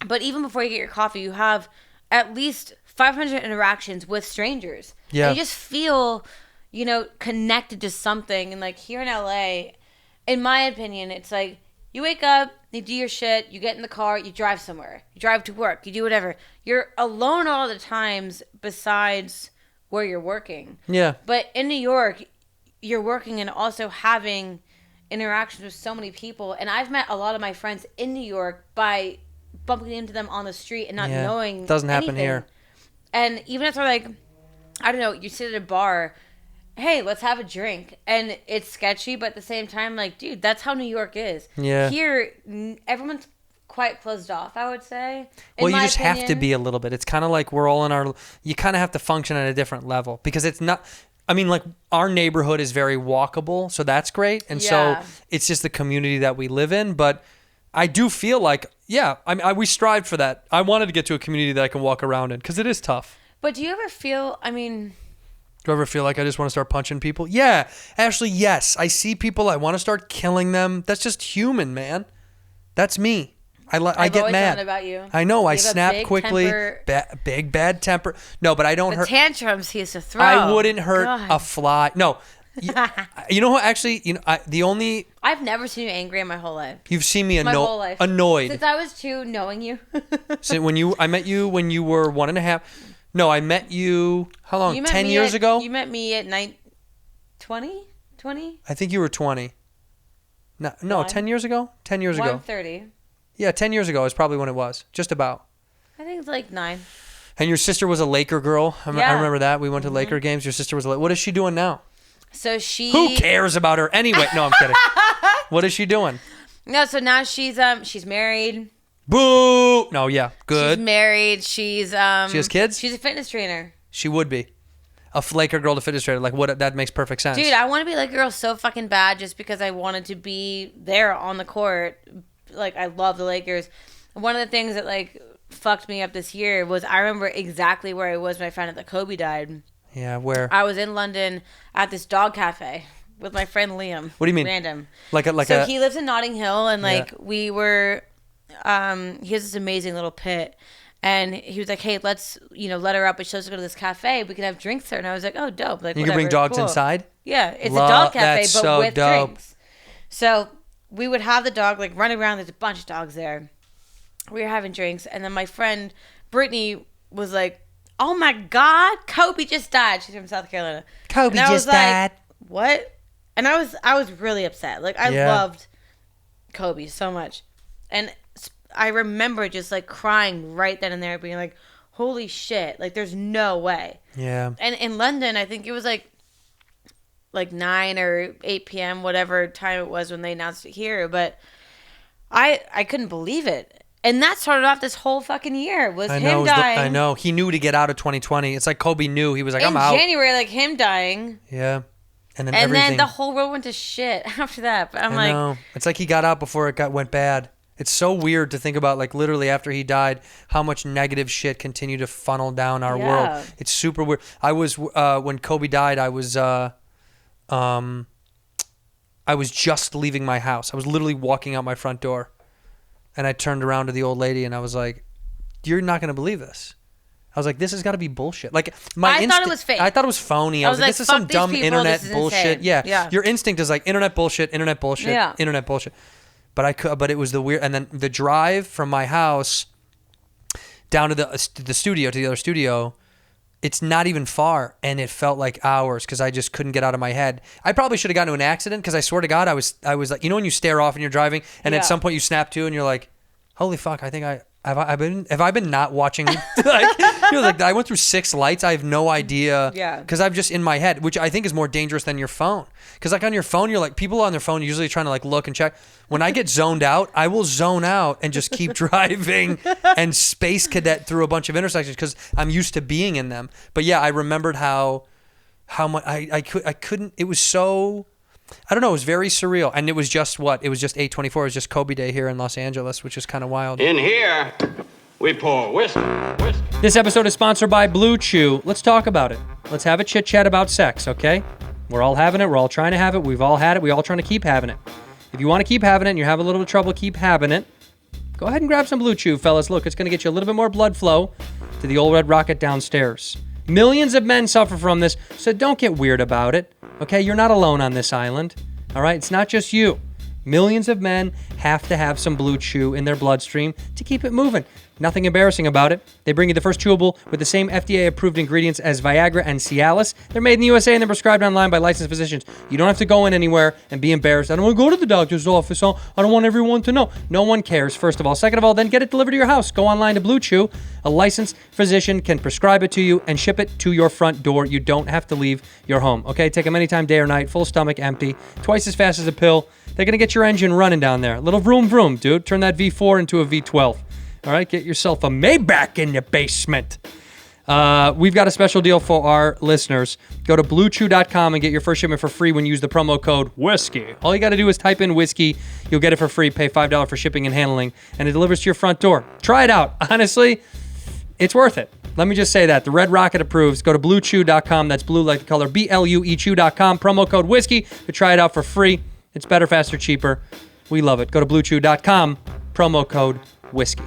But even before you get your coffee, you have at least 500 interactions with strangers. Yeah. And you just feel, connected to something. And like here in LA, in my opinion, it's like you wake up, you do your shit, you get in the car, you drive somewhere, you drive to work, you do whatever. You're alone all the times besides where you're working. Yeah. But in New York, you're working and also having interactions with so many people. And I've met a lot of my friends in New York by bumping into them on the street and not knowing Doesn't happen anything. here. And even if they're like, I don't know, you sit at a bar, hey, let's have a drink. And it's sketchy, but at the same time, like, dude, that's how New York is. Yeah. Here, everyone's quite closed off, I would say. Well, you just have to be a little bit. It's kind of like we're all in our... You kind of have to function at a different level because it's not... I mean, like, our neighborhood is very walkable, so that's great. And so it's just the community that we live in. But I do feel like, we strive for that. I wanted to get to a community that I can walk around in because it is tough. But do you ever feel, do you ever feel like I just want to start punching people? Yeah. Actually, yes. I see people, I want to start killing them. That's just human, man. That's me. I get mad. About you. I know. I have snap quickly. Big bad temper. No, but I don't hurt. Tantrums he used to throw. I wouldn't hurt a fly. No. You know what? Actually, I've never seen you angry in my whole life. You've seen me my whole life. Annoyed. Since I was 2, knowing you. So I met you when you were 1.5. No, I met you. How long? 10 years ago. You met me at 20. I think you were 20. No, 10 years ago. 10 years ago. 1:30. Yeah, 10 years ago is probably when it was. Just about. I think it's like 9. And your sister was a Laker girl. I remember that. We went to Laker games. Your sister was what is she doing now? So she... Who cares about her anyway? No, I'm kidding. What is she doing? No, so now she's married. Boo! No, yeah, good. She's married. She's She has kids? She's a fitness trainer. She would be. A Laker girl to fitness trainer. Like, what? That makes perfect sense. Dude, I want to be like a girl so fucking bad just because I wanted to be there on the court. Like, I love the Lakers. One of the things that, like, fucked me up this year was I remember exactly where I was when I found out that Kobe died. Yeah, where? I was in London at this dog cafe with my friend Liam. What do you mean? Random. So he lives in Notting Hill, and, like, we were... he has this amazing little pit. And he was like, hey, let's, let her up. But she wants to go to this cafe. We can have drinks there. And I was like, oh, dope. Like, you can bring dogs inside? Yeah, it's a dog cafe, but so with dope. drinks. So we would have the dog, like, run around. There's a bunch of dogs there. We were having drinks. And then my friend, Brittany, was like, oh, my God, Kobe just died. She's from South Carolina. Kobe just died. What? And I was really upset. Like, I loved Kobe so much. And I remember just, like, crying right then and there, being like, holy shit. Like, there's no way. Yeah. And in London, I think it was, like 9 or 8 p.m., whatever time it was when they announced it here. But I couldn't believe it. And that started off this whole fucking year, was him dying. I know. He knew to get out of 2020. It's like Kobe knew. He was like, I'm out. In January, like, him dying. Yeah. And then the whole world went to shit after that. But I know. It's like he got out before it went bad. It's so weird to think about, like, literally after he died, how much negative shit continued to funnel down our world. It's super weird. I was, when Kobe died, I was just leaving my house. I was literally walking out my front door. And I turned around to the old lady and I was like, you're not going to believe this. I was like, this has got to be bullshit. Like, I thought it was fake. I thought it was phony. I was like, this is some dumb internet bullshit. Yeah. Your instinct is like, internet bullshit, internet bullshit. But it was the weird, and then the drive from my house down to the studio, to the other studio, it's not even far, and it felt like hours because I just couldn't get out of my head. I probably should have gotten into an accident because I swear to God, I was like, when you stare off and you're driving, and at some point you snap to, and you're like, holy fuck, I think have I been not watching? Like I went through 6 lights. I have no idea. Yeah. Because I'm just in my head, which I think is more dangerous than your phone. Because like on your phone, you're like, people on their phone usually trying to like look and check. When I get zoned out, I will zone out and just keep driving and space cadet through a bunch of intersections because I'm used to being in them. But yeah, I remembered how much I couldn't. It was so. I don't know. It was very surreal. And it was just what? It was just 8/24. It was just Kobe Day here in Los Angeles, which is kind of wild. In here, we pour whiskey. This episode is sponsored by BLUECHEW. Let's talk about it. Let's have a chit-chat about sex, okay? We're all having it. We're all trying to have it. We've all had it. We're all trying to keep having it. If you want to keep having it and you're having a little trouble keep having it, Go ahead and grab some Blue Chew, fellas. Look, it's going to get you a little bit more blood flow to the old red rocket downstairs. Millions of men suffer from this, so don't get weird about it. Okay, you're not alone on this island. All right, it's not just you. Millions of men have to have some Blue Chew in their bloodstream to keep it moving. Nothing embarrassing about it. They bring you the first chewable with the same FDA-approved ingredients as Viagra and Cialis. They're made in the USA and they're prescribed online by licensed physicians. You don't have to go in anywhere and be embarrassed. I don't want to go to the doctor's office. I don't want everyone to know. No one cares, first of all. Second of all, then get it delivered to your house. Go online to Blue Chew. A licensed physician can prescribe it to you and ship it to your front door. You don't have to leave your home. Okay, take them anytime, day or night, full stomach, empty, twice as fast as a pill. They're going to get your engine running down there. A little vroom vroom, dude. Turn that V4 into a V12. All right, get yourself a Maybach in your basement. We've got a special deal for our listeners. Go to BlueChew.com and get your first shipment for free when you use the promo code WHISKEY. All you got to do is type in whiskey. You'll get it for free. Pay $5 for shipping and handling, and it delivers to your front door. Try it out. Honestly, it's worth it. Let me just say that. The Red Rocket approves. Go to BlueChew.com. That's blue like the color. BLUEChew.com. Promo code WHISKEY to try it out for free. It's better, faster, cheaper. We love it. Go to BlueChew.com. Promo code WHISKEY.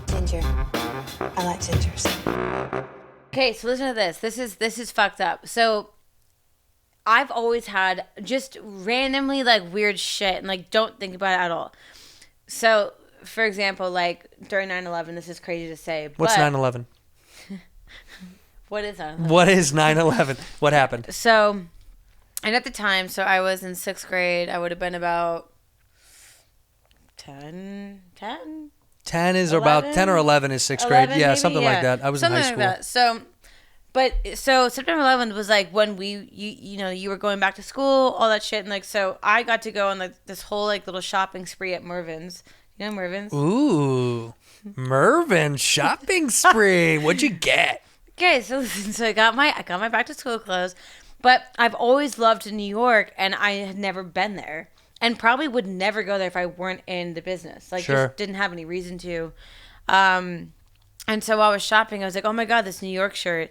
Ginger. I like gingers. Okay, so listen to this. This is fucked up. So I've always had just randomly like weird shit and like don't think about it at all. So for example, like during 9/11, this is crazy to say. What's 9/11? What is 9/11? What is 9/11? What happened? So, and at the time, so I was in 6th grade. I would have been about 10. 10 is 11? about 10 or 11 is 6th grade. 11 Yeah, maybe, something like that. I was something in high school. like that. So September 11th was like when you were going back to school, all that shit, and like so I got to go on like this whole like little shopping spree at Mervin's. You know Mervin's? Ooh, Mervin shopping spree. What'd you get? Okay, so I got my back to school clothes, but I've always loved New York, and I had never been there. And probably would never go there if I weren't in the business. Like, Sure. just didn't have any reason to. And so while I was shopping, I was like, oh my God, this New York shirt.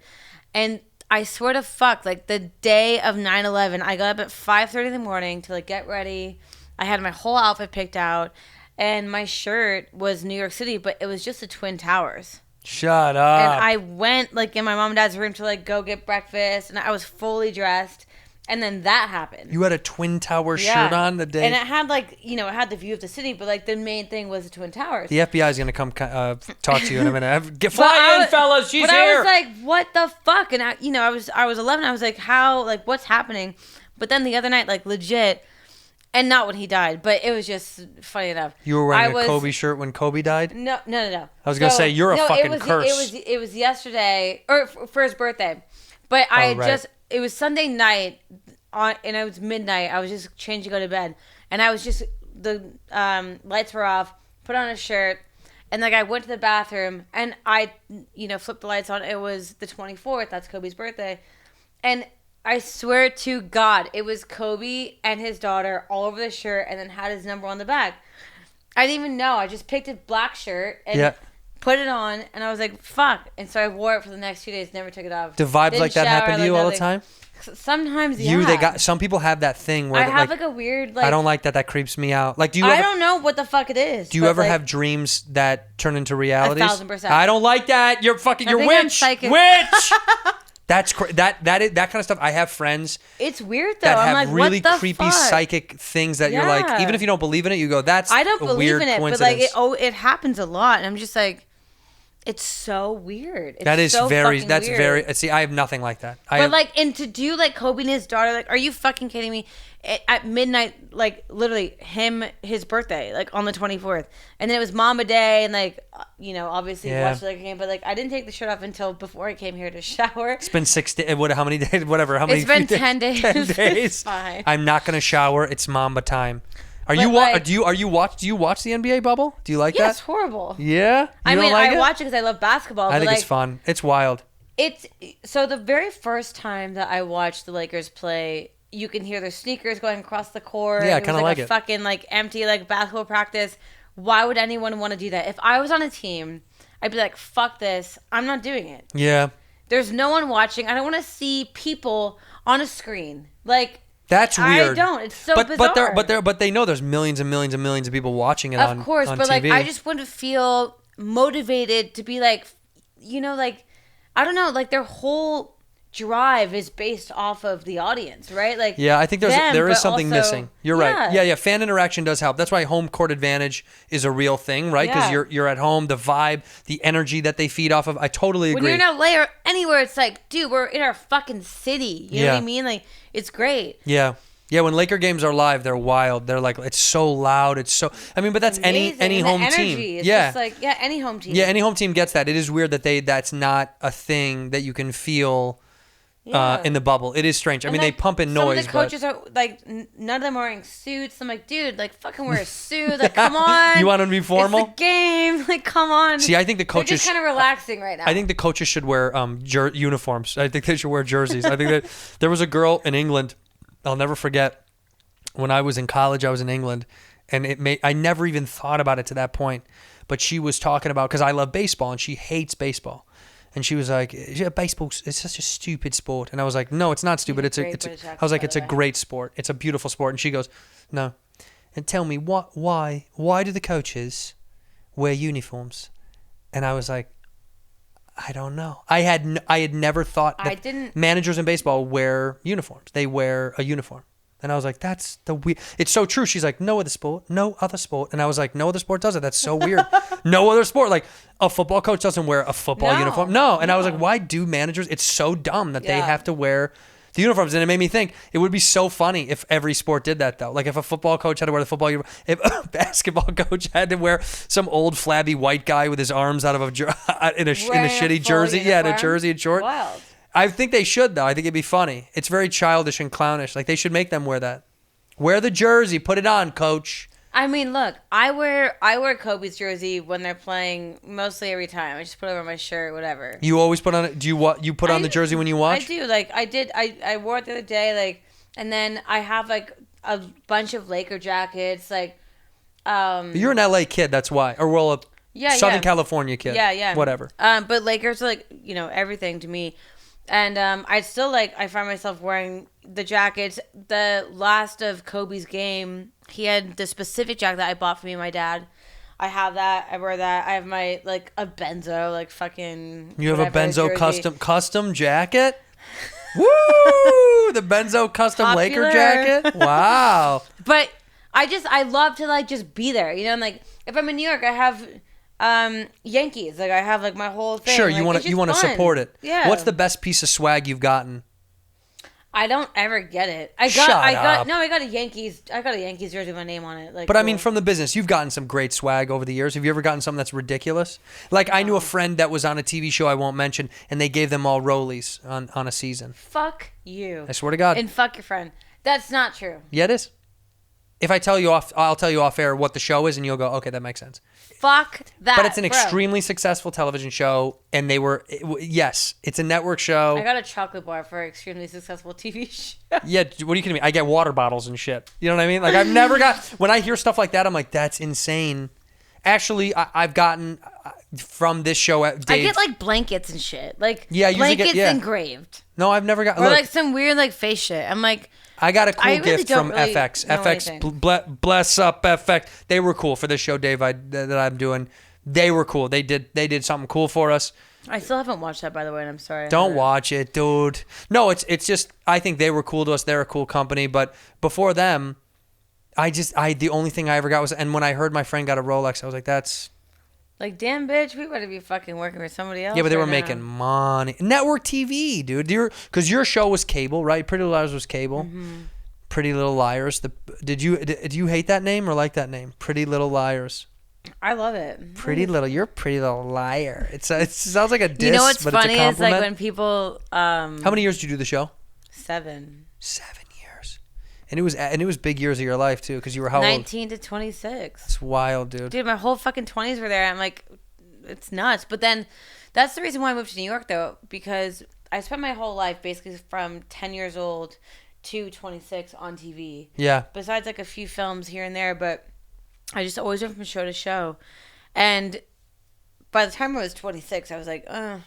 And I swear to fuck, like, the day of 9/11, I got up at 5:30 in the morning to, like, get ready. I had my whole outfit picked out. And my shirt was New York City, but it was just the Twin Towers. Shut up. And I went, like, in my mom and dad's room to, like, go get breakfast. And I was fully dressed. And then that happened. You had a Twin Tower shirt on the day? And it had, like, it had the view of the city, but, like, the main thing was the Twin Towers. The FBI is going to come talk to you in a minute. Fly in, fellas. She's but here. I was like, what the fuck? And, I was 11. I was like, how? Like, what's happening? But then the other night, like, legit, and not when he died, but it was just funny enough. You were wearing a Kobe shirt when Kobe died? No. I was going to say, you're a fucking curse. It was yesterday, or for his birthday. But it was Sunday night, and it was midnight. I was just changing to go to bed, and I was just the lights were off. Put on a shirt, and like I went to the bathroom, and I flipped the lights on. It was the 24th. That's Kobe's birthday, and I swear to God, it was Kobe and his daughter all over the shirt, and then had his number on the back. I didn't even know. I just picked a black shirt and put it on, and I was like, "Fuck!" And so I wore it for the next few days. Never took it off. Do vibes like that happen to you all the time? Sometimes, yeah. Some people have that thing where I have like a weird like. I don't like that. That creeps me out. Like, I don't know what the fuck it is. Do you ever have dreams that turn into realities? 1,000%. I don't like that. You're witch. Witch. That's that kind of stuff. I have friends. It's weird though. That I'm have like, really what the creepy fuck? psychic things that you're like, even if you don't believe in it, you go, that's I don't a believe weird in it, coincidence. but like it happens a lot, and I'm just like, it's so weird. It's that is so very. fucking That's weird. very. See, I have nothing like that. And to do like Kobe and his daughter, like, are you fucking kidding me? At midnight, like literally his birthday, like on the 24th, and then it was Mama Day, and like obviously watched the Laker game, but like I didn't take the shirt off until before I came here to shower. It's been 6 days. How many days? Whatever. How many? It's been 10 days. 10 days. It's fine. I'm not gonna shower. It's Mamba time. Do you watch the NBA bubble? Do you like that? Yeah, it's horrible. Yeah. I watch it because I love basketball. I think it's fun. It's wild. So the very first time that I watched the Lakers play, you can hear their sneakers going across the court. Yeah, I kind of like a it. Fucking like empty like basketball practice. Why would anyone want to do that? If I was on a team, I'd be like, fuck this. I'm not doing it. Yeah. There's no one watching. I don't want to see people on a screen. Like, That's weird. I don't. It's so bizarre. But they know there's millions and millions and millions of people watching it on TV. Of course, but like I just want to feel motivated to be like, you know, like I don't know, like their whole drive is based off of the audience, right? Like yeah, I think there is something also, missing. You're right. Yeah. Fan interaction does help. That's why home court advantage is a real thing, right? Because you're at home, the vibe, the energy that they feed off of. I totally agree. When you're in LA or anywhere, it's like, dude, we're in our fucking city. You know what I mean? Like it's great. Yeah. Yeah, when Laker games are live, they're wild. They're like, it's so loud. It's so. I mean, but that's any home team. It's just like, any home team. Yeah, any home team gets that. It is weird that that's not a thing that you can feel in the bubble. It is strange. I mean, they pump in noise. Some of the coaches are like, none of them are wearing suits. I'm like, dude, like fucking wear a suit. Like, come on. You want them to be formal? It's the game. Like, come on. See, I think the coaches. They're just kind of relaxing right now. I think the coaches should wear uniforms. I think they should wear jerseys. I think that there was a girl in England. I'll never forget. When I was in college, I was in England, and I never even thought about it to that point. But she was talking about, because I love baseball, and she hates baseball. And she was like, baseball, it's such a stupid sport. And I was like, no, it's not stupid. It's a great sport. It's a beautiful sport. And she goes, no. And tell me, why do the coaches wear uniforms? And I was like, I don't know. I had never thought that managers in baseball wear uniforms. They wear a uniform. And I was like, that's the weird. It's so true. She's like, no other sport. And I was like, no other sport does it. That's so weird. No other sport. Like a football coach doesn't wear a football uniform. No. And I was like, why do managers? It's so dumb that they have to wear the uniforms. And it made me think it would be so funny if every sport did that though. Like if a football coach had to wear the football uniform, if a basketball coach had to wear some old flabby white guy with his arms out of in a shitty jersey. Yeah, in a jersey and short. Wild. I think they should, though. I think it'd be funny. It's very childish and clownish. Like, they should make them wear that. Wear the jersey. Put it on, coach. I mean, look, I wear Kobe's jersey when they're playing mostly every time. I just put it over my shirt, whatever. You always put on it? You put on the jersey when you watch? I do. Like, I wore it the other day, like, and then I have, like, a bunch of Laker jackets, like, You're an LA kid, that's why. Or, well, Southern California kid. Yeah. Whatever. But Lakers are, like, you know, everything to me. And I find myself wearing the jackets. The last of Kobe's game, he had the specific jacket that I bought for me and my dad. I have that. I wear that. I have my, like, a Benzo, like, fucking... You have a Benzo custom jacket? Woo! The Benzo custom Popular. Laker jacket? Wow. But I love to, like, just be there, you know? And, like, if I'm in New York, I have... Yankees, like I have like my whole thing. Sure, like, you want to support it. Yeah. What's the best piece of swag you've gotten? I don't ever get it. I got a Yankees jersey with my name on it. Like, but I mean, from the business, you've gotten some great swag over the years. Have you ever gotten something that's ridiculous? Like I knew a friend that was on a TV show I won't mention, and they gave them all rollies on a season. Fuck you. I swear to God. And fuck your friend. That's not true. Yeah, it is. If I tell you I'll tell you off air what the show is, and you'll go, okay, that makes sense. Fuck that. But it's an extremely successful television show, and yes, it's a network show. I got a chocolate bar for an extremely successful TV show. Yeah, what are you kidding me? I get water bottles and shit. You know what I mean? Like I've never got. When I hear stuff like that, I'm like, that's insane. Actually, I've gotten from this show. Dave, I get like blankets and shit. Like blankets engraved. No, I've never got. Or like some weird like face shit. I'm like. I got a cool gift from FX. FX, bless up FX. They were cool for this show, Dave, that I'm doing. They were cool. They did something cool for us. I still haven't watched that, by the way, and I'm sorry. Don't watch it, dude. No, it's just, I think they were cool to us. They're a cool company. But before them, the only thing I ever got was, and when I heard my friend got a Rolex, I was like, that's... Like, damn, bitch, we better be fucking working with somebody else. Yeah, but they were making money. Network TV, dude. Because your show was cable, right? Pretty Little Liars was cable. Mm-hmm. Pretty Little Liars. Did you hate that name or like that name? Pretty Little Liars. I love it. Pretty little. You're a pretty little liar. It sounds like a diss, you know what's but funny it's a compliment. is like when people... How many years did you do the show? 7. 7 years. And it was big years of your life too, because you were how 19 old? to 26. It's wild, dude. Dude, my whole fucking 20s were there. I'm like, it's nuts. But then, that's the reason why I moved to New York, though, because I spent my whole life basically from 10 years old to 26 on TV. Yeah. Besides like a few films here and there, but I just always went from show to show. And by the time I was 26, I was like, I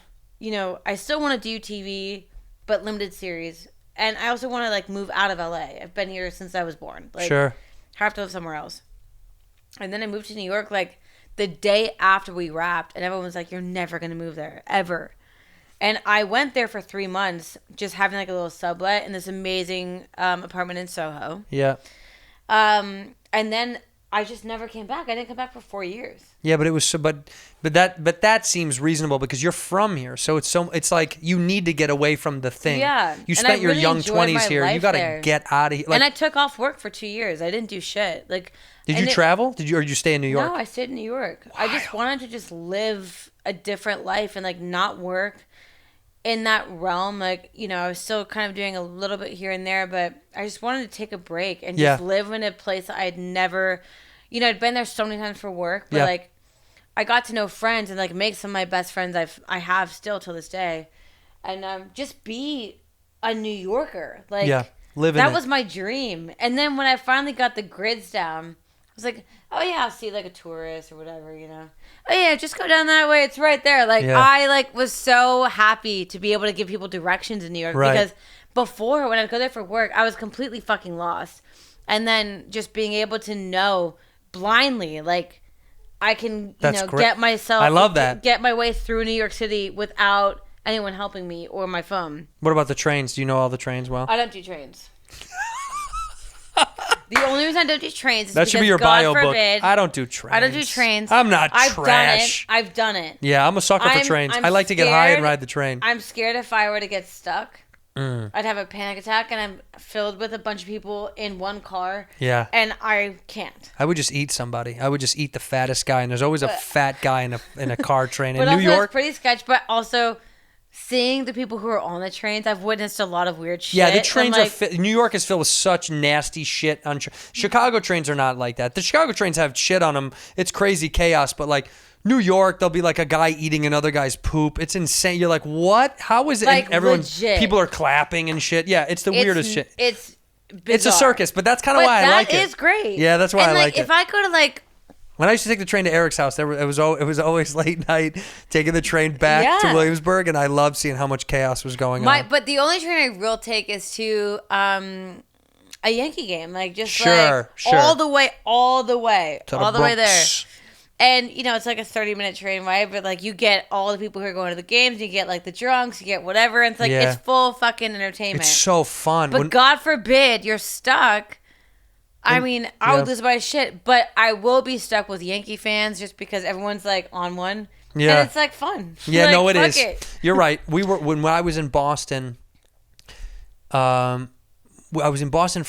still want to do TV, but limited series. and I also want to like move out of LA. I've been here since I was born. Like, sure. I have to live somewhere else. And then I moved to New York like the day after we wrapped, and everyone was like, "You're never gonna move there ever." And I went there for 3 months, just having like a little sublet in this amazing apartment in Soho. Yeah. And then I just never came back. I didn't come back for 4 years. Yeah, but it was so, but that seems reasonable because you're from here, so it's like you need to get away from the thing. Yeah, you spent your really young enjoyed 20s my here. You life got to there. get out of here. Like, And I took off work for 2 years. I didn't do shit. Like, did you travel? Or did you stay in New York? No, I stayed in New York. I just wanted to just live a different life and like not work in that realm. Like, you know, I was still kind of doing a little bit here and there, but I just wanted to take a break and just live in a place that I'd never, you know, I'd been there so many times for work, but like I got to know friends and like make some of my best friends I have still till this day, and just be a New Yorker. Like, live in that it. was my dream. And then when I finally got the grids down, I was like, oh yeah, I'll see like a tourist or whatever, you know. Oh yeah, just go down that way. It's right there. Like I like was so happy to be able to give people directions in New York because before when I'd go there for work, I was completely fucking lost. And then just being able to know blindly, like I can, you know, get myself. I love that. Get my way through New York City without anyone helping me or my phone. What about the trains? Do you know all the trains well? I don't do trains. The only reason I don't do trains is that because should be your God bio forbid, book. I don't do trains. I don't do trains. I'm not trash. I've done it. Yeah, I'm a sucker for trains. I like to get high and ride the train. I'm scared if I were to get stuck, I'd have a panic attack, and I'm filled with a bunch of people in one car. Yeah. And I can't. I would just eat somebody. I would just eat the fattest guy, and there's always a fat guy in a car train. But in New York, it's pretty sketch, but also seeing the people who are on the trains, I've witnessed a lot of weird shit. Yeah, the trains like, are New York is filled with such nasty shit. Chicago trains are not like that. The Chicago trains have shit on them. It's crazy chaos, but like New York, there'll be like a guy eating another guy's poop. It's insane. You're like, what? How is it? Like, and everyone, legit. people are clapping and shit. Yeah, it's the weirdest shit. It's bizarre. It's a circus, but that's kind of why I like it. That is great. Yeah, that's why I like it. If I go to like. When I used to take the train to Eric's house, it was always late night taking the train back to Williamsburg, and I loved seeing how much chaos was going on. But the only train I will take is to a Yankee game, like just all the way there. And you know, it's like a 30-minute train ride, but like you get all the people who are going to the games, you get like the drunks, you get whatever, and it's like it's full fucking entertainment. It's so fun. But God forbid you're stuck. I mean, I would lose my shit, but I will be stuck with Yankee fans just because everyone's like on one. Yeah. And it's like fun. Yeah, like, no, it is. It. You're right. When I was in Boston, I was in Boston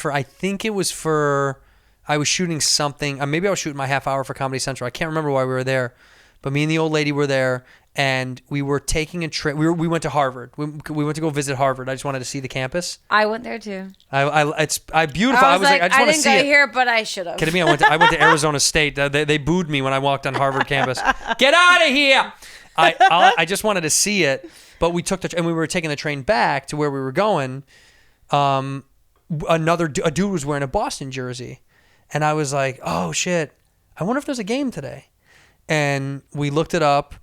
I was shooting something. Maybe I was shooting my half hour for Comedy Central. I can't remember why we were there, but me and the old lady were there. And we were taking a trip. We went to Harvard. We went to go visit Harvard. I just wanted to see the campus. I went there too. It's beautiful. I was like, I just want to see it. I didn't go here, but I should have. Kidding me? I went to Arizona State. They booed me when I walked on Harvard campus. Get out of here! I just wanted to see it. But we took and we were taking the train back to where we were going. A dude was wearing a Boston jersey, and I was like, oh shit! I wonder if there's a game today. And we looked it up.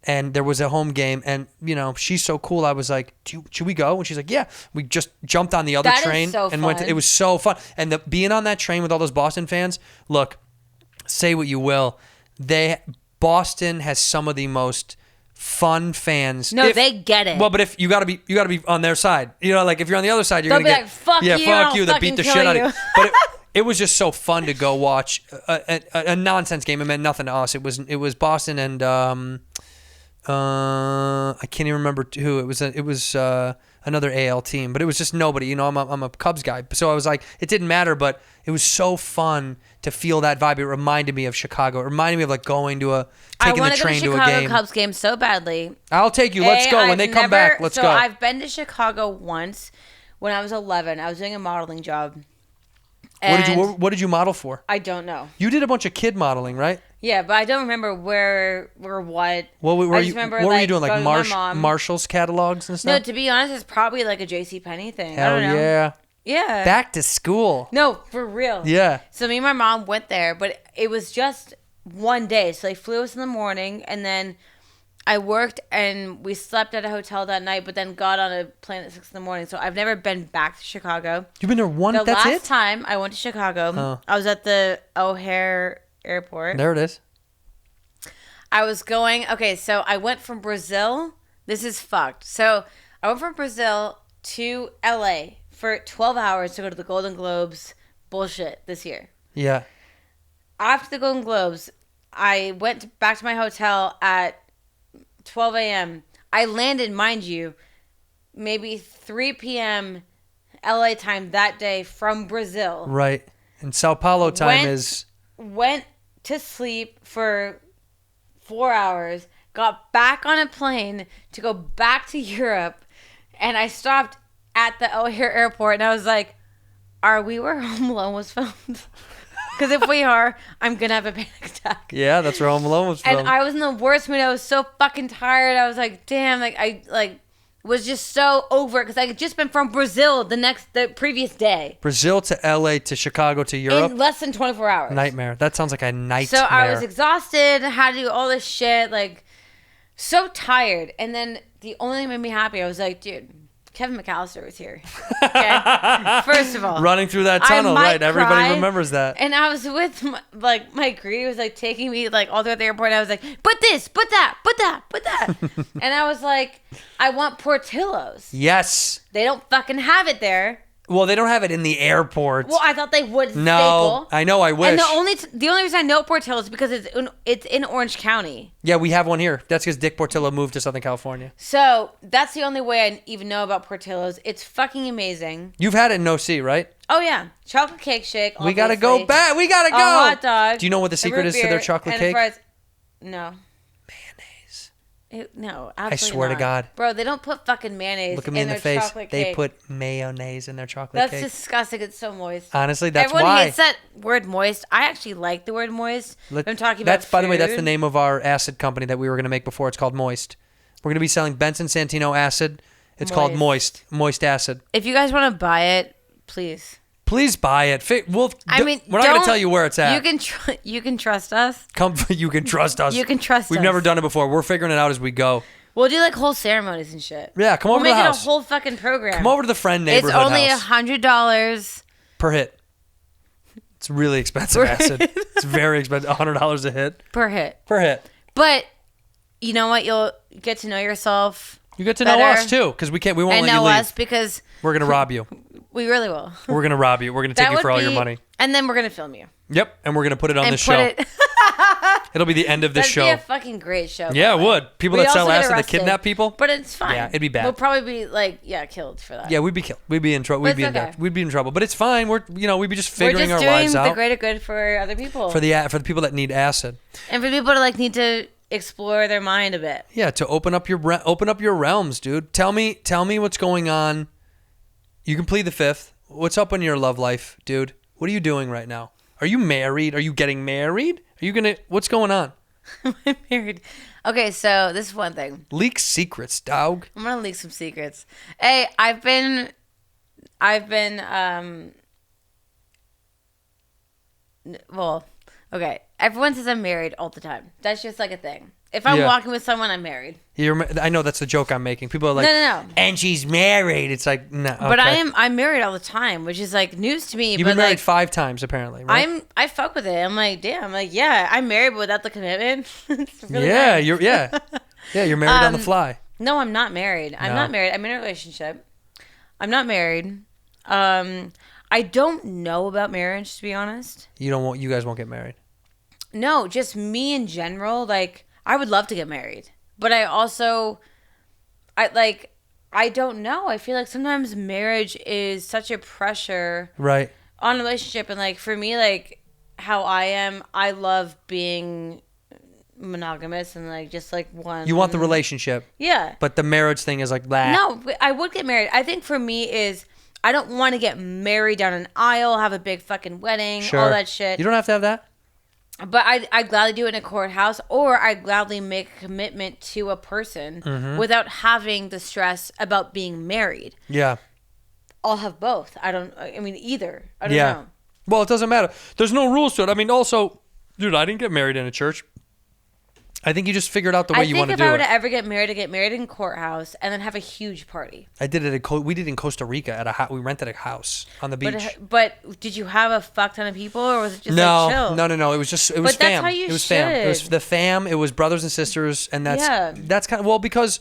And there was a home game, and you know she's so cool. I was like, "Should we go?" And she's like, "Yeah." We just jumped on the other train and went. It was so fun, and being on that train with all those Boston fans. Look, say what you will, Boston has some of the most fun fans. No, they get it. Well, but if you gotta be on their side. You know, like if you're on the other side, you're They'll gonna be get like, "Fuck you, fuck you." They beat the shit out of you. But it was just so fun to go watch a nonsense game. It meant nothing to us. It was Boston and. I can't even remember who it was. It was another AL team, but it was just nobody. You know, I'm a Cubs guy, so I was like, it didn't matter. But it was so fun to feel that vibe. It reminded me of Chicago. It reminded me of like taking the train to a game. I want to go to Chicago Cubs game so badly. I'll take you. Let's go when they come back. Let's go. I've been to Chicago once when I was 11. I was doing a modeling job. What did you model for? I don't know. You did a bunch of kid modeling, right? Yeah, but I don't remember where or what. What were you doing? Like Marshall's catalogs and stuff? No, to be honest, it's probably like a JCPenney thing. Hell I don't know. Yeah. Yeah. Back to school. No, for real. Yeah. So me and my mom went there, but it was just one day. So they flew us in the morning, and then I worked and we slept at a hotel that night, but then got on a plane at 6 a.m. So I've never been back to Chicago. You've been there The last time I went to Chicago, I was at the O'Hare Airport. There it is. I was going, okay, so I went from Brazil. This is fucked. So I went from Brazil to LA for 12 hours to go to the Golden Globes bullshit this year. Yeah. After the Golden Globes, I went back to my hotel at 12 a.m. I landed, mind you, maybe 3 p.m. LA time that day from Brazil. Right. And Sao Paulo time Went to sleep for 4 hours, got back on a plane to go back to Europe, and I stopped at the O'Hare Airport, and I was like, are we where Home Alone was filmed? Because if we are, I'm going to have a panic attack. Yeah, that's where Home Alone was filmed. And I was in the worst mood. I was so fucking tired. I was like, damn, like I was just so over it because I had just been from Brazil the previous day. Brazil to LA to Chicago to Europe. In less than 24 hours. Nightmare. That sounds like a nightmare. So I was exhausted, had to do all this shit, like so tired. And then the only thing that made me happy, I was like, dude, Kevin McAllister was here. Okay? First of all. Running through that tunnel, right? Everybody remembers that. And I was with, my greeter was, like, taking me, like, all the way at the airport. And I was like, put this, put that, put that, put that. And I was like, I want Portillo's. Yes. They don't fucking have it there. Well, they don't have it in the airport. Well, I thought they would. No, I know. I wish. And the only reason I know Portillo's is because it's in Orange County. Yeah, we have one here. That's because Dick Portillo moved to Southern California. So that's the only way I even know about Portillo's. It's fucking amazing. You've had it in OC, right? Oh yeah, chocolate cake shake. We gotta go back. We gotta go. A hot dog. Do you know what the secret is to their chocolate cake? Fries. No. Mayonnaise. No, absolutely I swear to God, bro, they don't put fucking mayonnaise. Look at me in the face. Chocolate They cake. put mayonnaise in their chocolate cake. That's disgusting. It's so moist. Honestly, that's Everyone why. hates that word moist. I actually like the word moist. I'm talking about That's, by the way, that's food. the name of our acid company that we were going to make before. It's called Moist. We're going to be selling Benson Santino acid. It's called Moist. Moist acid. If you guys want to buy it, please. Please buy it. We're not going to tell you where it's at. You can trust us. You can trust us. You can trust us. We've never done it before. We're figuring it out as we go. We'll do like whole ceremonies and shit. Yeah, come over to the house. We'll make it a whole fucking program. Come over to the friend neighborhood house. It's only $100 per hit. It's really expensive acid. It's very expensive. $100 a hit. Per hit. Per hit. But you know what? You'll get to know yourself. You get to know us too, because we won't let you leave. And know us because we're gonna rob you. We really will. We're gonna rob you. We're gonna take you for all your money. And then we're gonna film you. Yep, and we're gonna put it on the show. It'll be the end of this show. That'd be a fucking great show. Yeah, it would. People that sell acid to kidnap people. But it's fine. Yeah, it'd be bad. We'll probably be killed for that. Yeah, we'd be killed. We'd be in trouble. We'd be in trouble. But it's fine. We'd be just figuring our lives out. We're just doing the greater good for other people. For the people that need acid. And for people to need to explore their mind a bit. Yeah, to open up your realms, dude. Tell me what's going on. You can plead the fifth. What's up in your love life, dude? What are you doing right now? Are you married? Are you getting married? What's going on? I'm married. Okay, so this is one thing. Leak secrets, dog. I'm gonna leak some secrets. Hey, I've been well, okay. Everyone says I'm married all the time. That's just like a thing. If I'm walking with someone, I'm married. I know that's the joke I'm making. People are like, no. And she's married. It's like, no. Okay. But I'm married all the time, which is like news to me. You've been married 5 times apparently, right? I fuck with it. I'm like, damn. I'm like, yeah, I'm married, but without the commitment. It's really yeah, nice. you're married on the fly. No, I'm not married. I'm not married. I'm in a relationship. I'm not married. I don't know about marriage, to be honest. You guys won't get married. No, just me in general. Like, I would love to get married, but I don't know. I feel like sometimes marriage is such a pressure, right, on a relationship. And like for me, like how I am, I love being monogamous and like just like one. You want the relationship, yeah. But the marriage thing is like that. No, I would get married. I think for me is I don't want to get married down an aisle, have a big fucking wedding, all that shit. You don't have to have that. But I'd gladly do it in a courthouse, or I'd gladly make a commitment to a person without having the stress about being married. Yeah. I'll have both. Either. I don't know. Well, it doesn't matter. There's no rules to it. I mean, also, dude, I didn't get married in a church. I think you just figured out the way you want to do it. I think if I were it. to ever get married, I'd get married in courthouse and then have a huge party. I did it we did it in Costa Rica at a house. We rented a house on the beach. But did you have a fuck ton of people, or was it just like chill? No. It was fam. That's how you it was should. fam. It was the fam. It was brothers and sisters, and that's kind of well because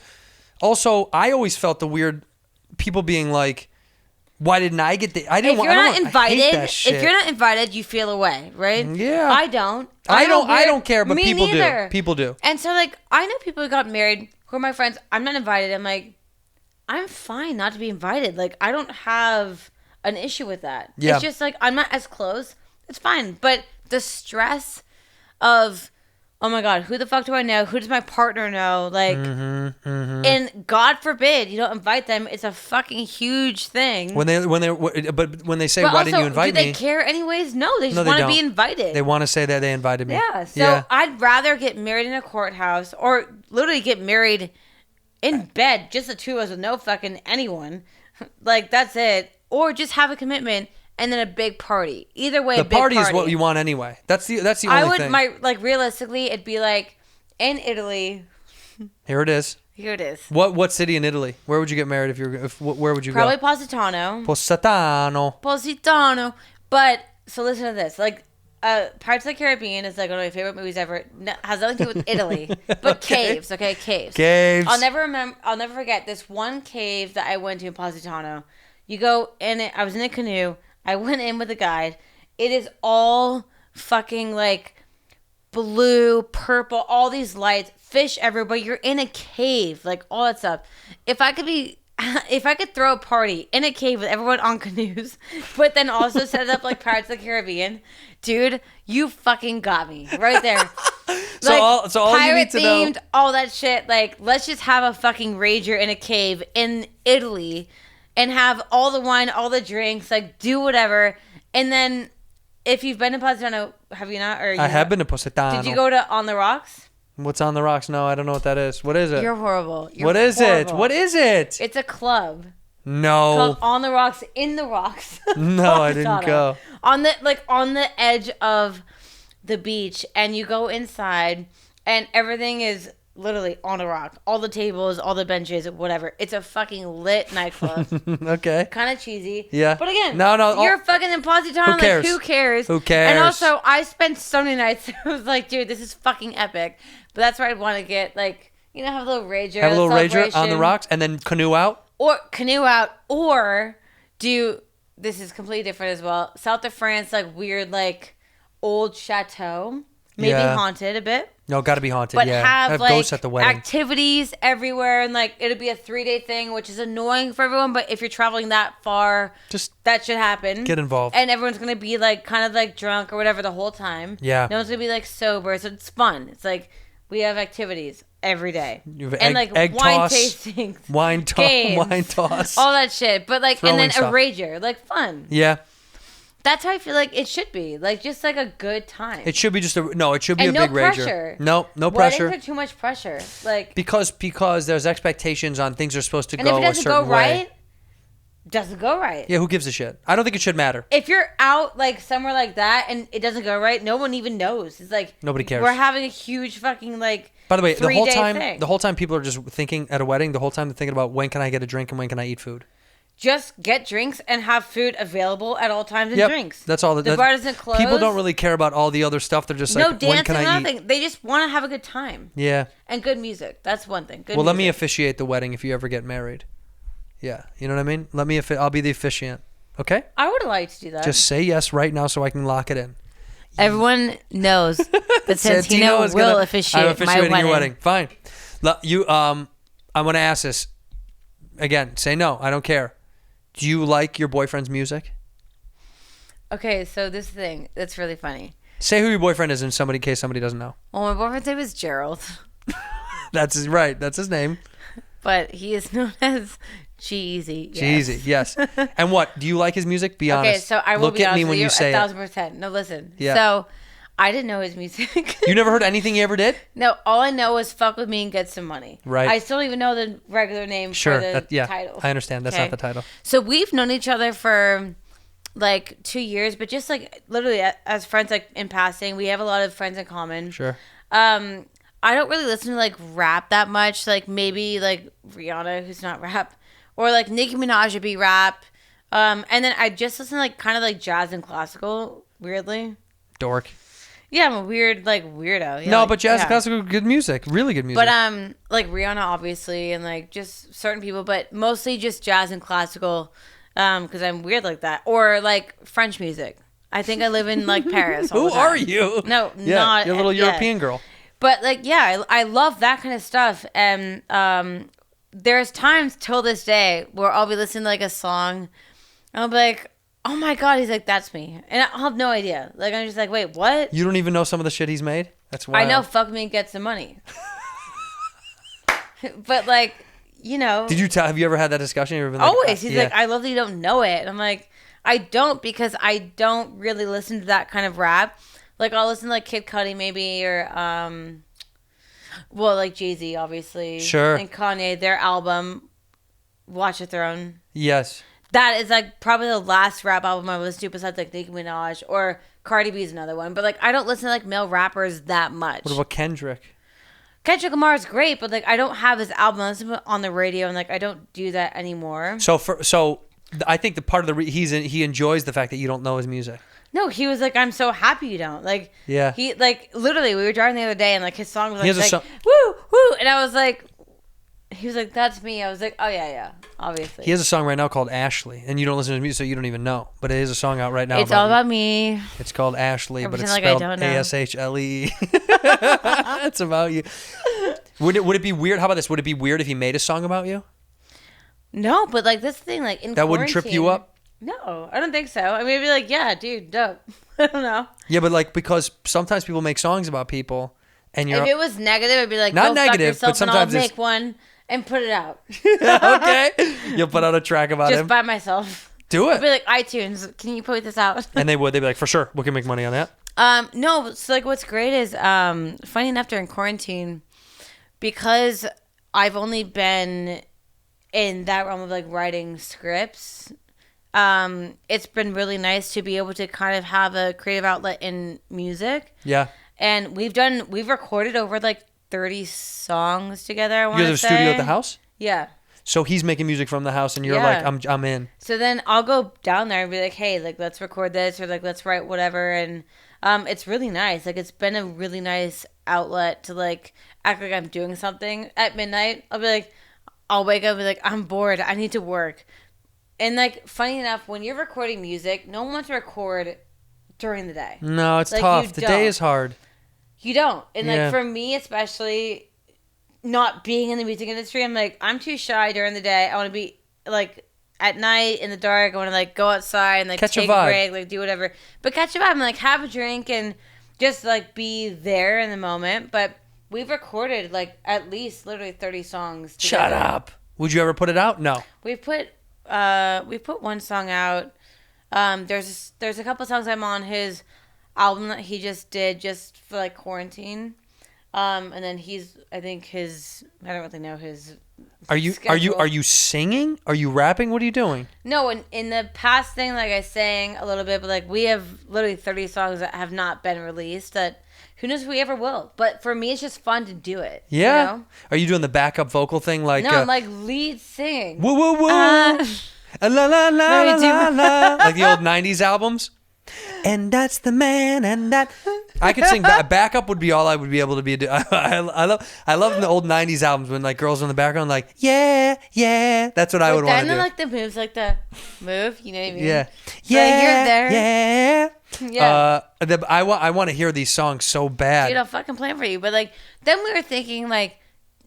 also I always felt the weird people being like, why didn't I get the? I didn't. If you're not invited, I hate that shit. if you're not invited, you feel away, right? Yeah. I don't. I don't care, but Me people neither. do. People do. And so, like, I know people who got married who are my friends. I'm not invited. I'm like, I'm fine not to be invited. Like, I don't have an issue with that. Yeah. It's just like I'm not as close. It's fine. But the stress of, oh my God, who the fuck do I know? Who does my partner know? Like, and God forbid you don't invite them. It's a fucking huge thing. When they say, why also, didn't you invite me? Do they care anyways? No, they just want to be invited. They want to say that they invited me. Yeah. So I'd rather get married in a courthouse or literally get married in bed, just the two of us with no fucking anyone. Like, that's it. Or just have a commitment. And then a big party. Either way, the party is what you want anyway. That's the only thing. Realistically, it'd be like in Italy. Here it is. Here it is. What city in Italy? Where would you get married where would you Probably go? Positano. Positano. But so listen to this. Like Pirates of the Caribbean is like one of my favorite movies ever. Has nothing to do with Italy, but caves. Okay, caves. Caves. I'll never forget this one cave that I went to in Positano. You go in it. I was in a canoe. I went in with a guide. It is all fucking like blue, purple, all these lights, fish everywhere. You're in a cave, like all that stuff. If I could throw a party in a cave with everyone on canoes, but then also set it up like Pirates of the Caribbean, dude, you fucking got me right there. So all you need to know, pirate themed, all that shit. Like, let's just have a fucking rager in a cave in Italy. And have all the wine, all the drinks, like do whatever. And then if you've been to Positano, have you not? I have been to Positano. Did you go to On the Rocks? What's On the Rocks? No, I don't know what that is. What is it? You're horrible. What is it? What is it? It's a club. No. Called On the Rocks in the Rocks. No, I didn't go. On the edge of the beach, and you go inside, and everything is literally on a rock. All the tables, all the benches, whatever. It's a fucking lit nightclub. Okay. Kind of cheesy. Yeah. But again, no, you're fucking in Positano. Who cares? Like, who cares? Who cares? And also, I spent so many nights. I was like, dude, this is fucking epic. But that's where I'd want to get, like, you know, have a little rager. Have a little rager on the rocks and then canoe out? Or do, this is completely different as well, South of France, like, weird, like, old chateau. Maybe haunted a bit. No, got to be haunted. But yeah, have like ghosts at the wedding. Activities everywhere, and like it'll be a 3-day thing, which is annoying for everyone. But if you're traveling that far, that should happen. Get involved, and everyone's gonna be like kind of like drunk or whatever the whole time. Yeah, no one's gonna be like sober, so it's fun. It's like we have activities every day, and like egg wine toss, tastings, wine toss, all that shit. But like, throwing and then stuff. a rager, like fun. Yeah. That's how I feel like it should be. Like, just like a good time. It should be just it should be and a big pressure. rager. No pressure. Weddings are too much pressure. Like, because there's expectations on things are supposed to go a certain way. And if it doesn't go right, doesn't go right. Yeah, who gives a shit? I don't think it should matter. If you're out like somewhere like that and it doesn't go right, no one even knows. It's like nobody cares. We're having a huge fucking like. By the way, thing. the whole time people are just thinking at a wedding. The whole time they're thinking about when can I get a drink and when can I eat food. Just get drinks and have food available at all times and drinks. That's all. The bar doesn't close. People don't really care about all the other stuff. They're just like, no dancing, when can I nothing. They just want to have a good time. Yeah. And good music. That's one thing. Good well, music. let me officiate the wedding if you ever get married. Yeah, you know what I mean. I'll be the officiant. Okay. I would like to do that. Just say yes right now so I can lock it in. Everyone knows that Santino will officiate I'm officiating my wedding. your wedding. Fine. I'm going to ask this again. Say no. I don't care. Do you like your boyfriend's music? Okay, so this thing that's really funny. Say who your boyfriend is in case somebody doesn't know. Well, my boyfriend's name is Gerald. That's right. That's his name. But he is known as G-Eazy. Yes. G-Eazy, yes. And what? Do you like his music? Be honest. Okay, so I will Look be at honest me with when you, you say 1,000%. No, listen. Yeah. So I didn't know his music. You never heard anything he ever did? No, all I know is fuck with me and get some money. Right. I still don't even know the regular name for the title. I understand. That's not the title. So we've known each other for like 2 years, but just like literally as friends, like in passing. We have a lot of friends in common. Sure. I don't really listen to like rap that much. Like maybe like Rihanna, who's not rap, or like Nicki Minaj would be rap. And then I just listen to like kind of like jazz and classical. Weirdly, dork. Yeah, I'm a weird like weirdo. Yeah, no, like, but jazz and yeah. classical, good music, really good music. But like Rihanna, obviously, and like just certain people, but mostly just jazz and classical, because I'm weird like that, or like French music. I think I live in like Paris. All Who the time. are you? No, Yeah, not you're a little yeah. European girl. But like, yeah, I love that kind of stuff, and there's times till this day where I'll be listening to like a song, and I'll be like, oh my God, he's like, that's me. And I'll have no idea. Like, I'm just like, wait, what? You don't even know some of the shit he's made? That's wild. I know Fuck Me Get Some Money. But like, you know. Have you ever had that discussion? You ever been like, always. He's like, I love that you don't know it. And I'm like, I don't, because I don't really listen to that kind of rap. Like, I'll listen to like Kid Cudi maybe, or, well, like G-Eazy, obviously. Sure. And Kanye, their album, Watch the Throne. Yes. That is like probably the last rap album I listened to besides like Nicki Minaj, or Cardi B's another one. But like I don't listen to like male rappers that much. What about Kendrick? Kendrick Lamar is great, but like I don't have his album. I listen to it on the radio, and like I don't do that anymore. So I think the part of the he enjoys the fact that you don't know his music. No, he was like, I'm so happy you don't. Like, yeah. He like literally we were driving the other day, and like his song was like woo woo, and I was like. He was like, that's me. I was like, oh, yeah, obviously. He has a song right now called Ashley, and you don't listen to his music, so you don't even know. But it is a song out right now. It's all about me. It's called Ashley, but it's like spelled Ashle. It's about you. Would it be weird? How about this? Would it be weird if he made a song about you? No, but like this thing, like in that wouldn't trip you up? No, I don't think so. I mean, I'd be like, yeah, dude, dope. I don't know. Yeah, but like because sometimes people make songs about people, and if it was negative, I'd be like, not go negative, fuck yourself, but sometimes and I'll make one. And put it out. Okay. You'll put out a track about him. Just by myself. Do it. I'll be like, iTunes, can you put this out? And they would. They'd be like, for sure, we can make money on that. No, so like what's great is, funny enough during quarantine, because I've only been in that realm of like writing scripts, it's been really nice to be able to kind of have a creative outlet in music. Yeah. And we've recorded over like 30 songs together. I want to say. You guys have a studio at the house? Yeah. So he's making music from the house, and you're like, I'm in. So then I'll go down there and be like, hey, like let's record this, or like let's write whatever, and it's really nice. Like it's been a really nice outlet to like act like I'm doing something at midnight. I'll wake up and be like, I'm bored. I need to work. And like funny enough, when you're recording music, no one wants to record during the day. No, it's like, tough. The day is hard. You don't. And like for me especially, not being in the music industry, I'm like, I'm too shy during the day. I want to be like at night in the dark. I want to like go outside and like catch take a break, like do whatever. But catch a vibe and like have a drink and just like be there in the moment. But we've recorded like at least literally 30 songs together. Shut up. Would you ever put it out? No. We put one song out. There's a couple songs I'm on his album that he just did just for like quarantine, and then I don't really know his schedule. Are you singing? Are you rapping? What are you doing? No, in the past thing, like I sang a little bit, but like we have literally 30 songs that have not been released that who knows if we ever will. But for me, it's just fun to do it. Yeah. You know? Are you doing the backup vocal thing like? No, I'm like lead singing. Woo woo woo. La la la la la. Like the old '90s albums. And that's the man, and that I could sing. Backup would be all I would be able to be. I love the old '90s albums when like girls in the background like yeah. That's what I would want to do. Then like the moves, like the move, you know what I mean? Yeah, yeah. I want to hear these songs so bad. Dude, I'll fucking play for you. But like then we were thinking like,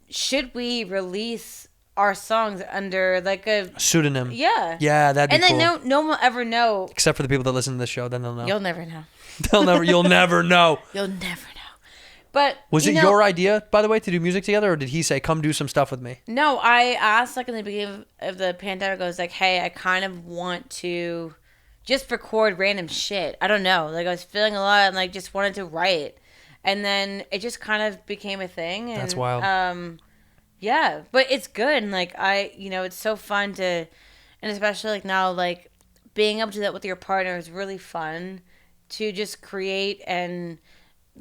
should we release our songs under like a pseudonym? Yeah. Yeah, that'd be cool. And then no one will ever know. Except for the people that listen to this show, then they'll know. You'll never know. You'll never know. You'll never know. But was it your idea, by the way, to do music together, or did he say, come do some stuff with me? No, I asked like in the beginning of the pandemic, I was like, hey, I kind of want to just record random shit. I don't know. Like I was feeling a lot and like just wanted to write. And then it just kind of became a thing. And, that's wild. Yeah, but it's good, and like it's so fun to, and especially like now, like being able to do that with your partner is really fun to just create and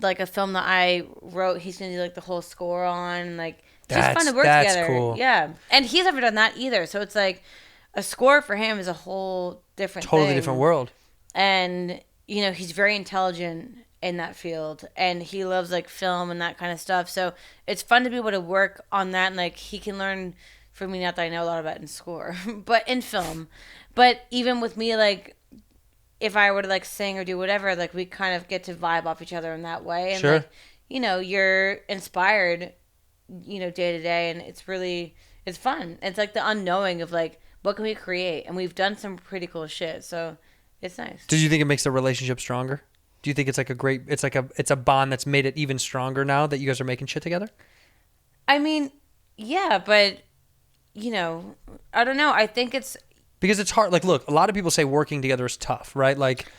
like a film that I wrote. He's gonna do like the whole score on. Like it's just fun to work together. That's cool. Yeah, and he's never done that either. So it's like a score for him is a whole different, totally different world. And you know, he's very intelligent in that field, and he loves like film and that kind of stuff. So it's fun to be able to work on that, and like he can learn from me. Not that I know a lot about in score, but in film. But even with me, like if I were to like sing or do whatever, like we kind of get to vibe off each other in that way. And sure. like, you know, you're inspired, you know, day to day, and it's fun. It's like the unknowing of like what can we create, and we've done some pretty cool shit. So it's nice. Do you think it makes the relationship stronger? Do you think it's like it's a bond that's made it even stronger now that you guys are making shit together? I mean, yeah, but you know, I don't know. I think it's because it's hard. Like, look, a lot of people say working together is tough, right? Like,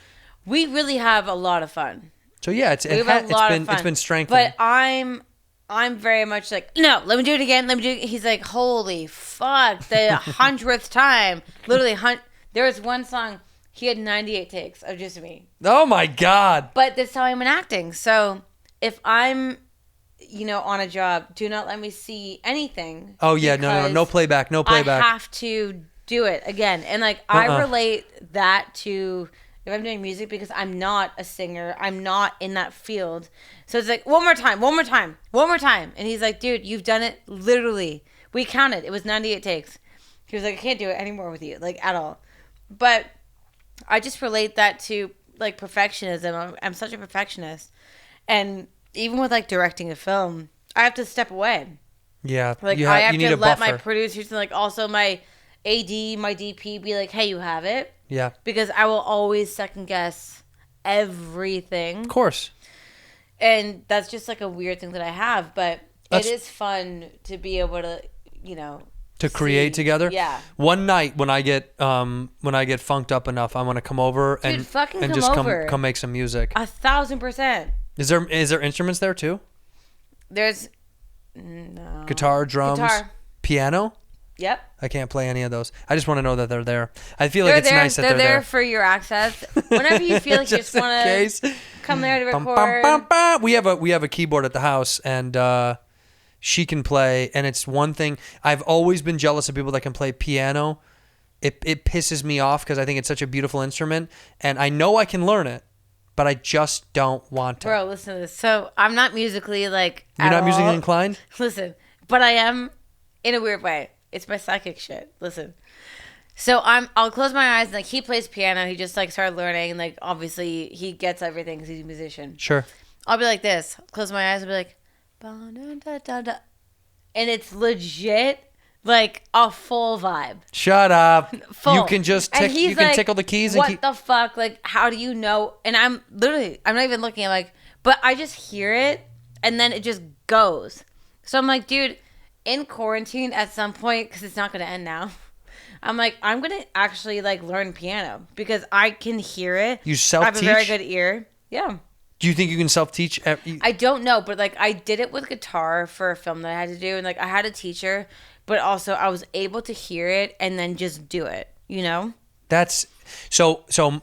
we really have a lot of fun. So yeah, it's been strengthening. But I'm very much like, no, let me do it again. Let me do it. He's like, holy fuck, the 100th time. Literally, there was one song. He had 98 takes of just me. Oh my God. But that's how I'm in acting. So if I'm, you know, on a job, do not let me see anything. Oh yeah, no playback. I have to do it again. And like, I relate that to if I'm doing music because I'm not a singer. I'm not in that field. So it's like, one more time. And he's like, dude, you've done it literally. We counted. It was 98 takes. He was like, I can't do it anymore with you, like at all. But I just relate that to like perfectionism. I'm such a perfectionist. And even with like directing a film, I have to step away. Yeah. Like I have to let my producers and like also my AD, my DP be like, hey, you have it. Yeah. Because I will always second guess everything. Of course. And that's just like a weird thing that I have. But it is fun to be able to, you know, to create together. Yeah. One night when I get funked up enough, I'm gonna come over and just come make some music. 1,000%. Is there instruments there too? There's no guitar, drums, piano. Yep. I can't play any of those. I just want to know that they're there. I feel like it's nice that they're there for your access. Whenever you feel like you just want to come there to record. We have a keyboard at the house, and she can play. And it's one thing I've always been jealous of people that can play piano. It pisses me off because I think it's such a beautiful instrument, and I know I can learn it, but I just don't want to. Bro, listen to this. So I'm not musically like. You're not musically inclined? Listen, but I am in a weird way. It's my psychic shit. Listen. So I'll close my eyes and like he plays piano. He just like started learning and like obviously he gets everything because he's a musician. Sure. I'll be like this. Close my eyes and be like, and it's legit like a full vibe. Shut up. Full. You can just tickle the keys. What the fuck? Like, how do you know? And I'm not even looking at like, but I just hear it and then it just goes. So I'm like, dude, in quarantine at some point, because it's not going to end now, I'm like, I'm going to actually like learn piano because I can hear it. You self-teach? I have a very good ear. Yeah. Do you think you can self-teach? I don't know, but like I did it with guitar for a film that I had to do. And like I had a teacher, but also I was able to hear it and then just do it, you know? That's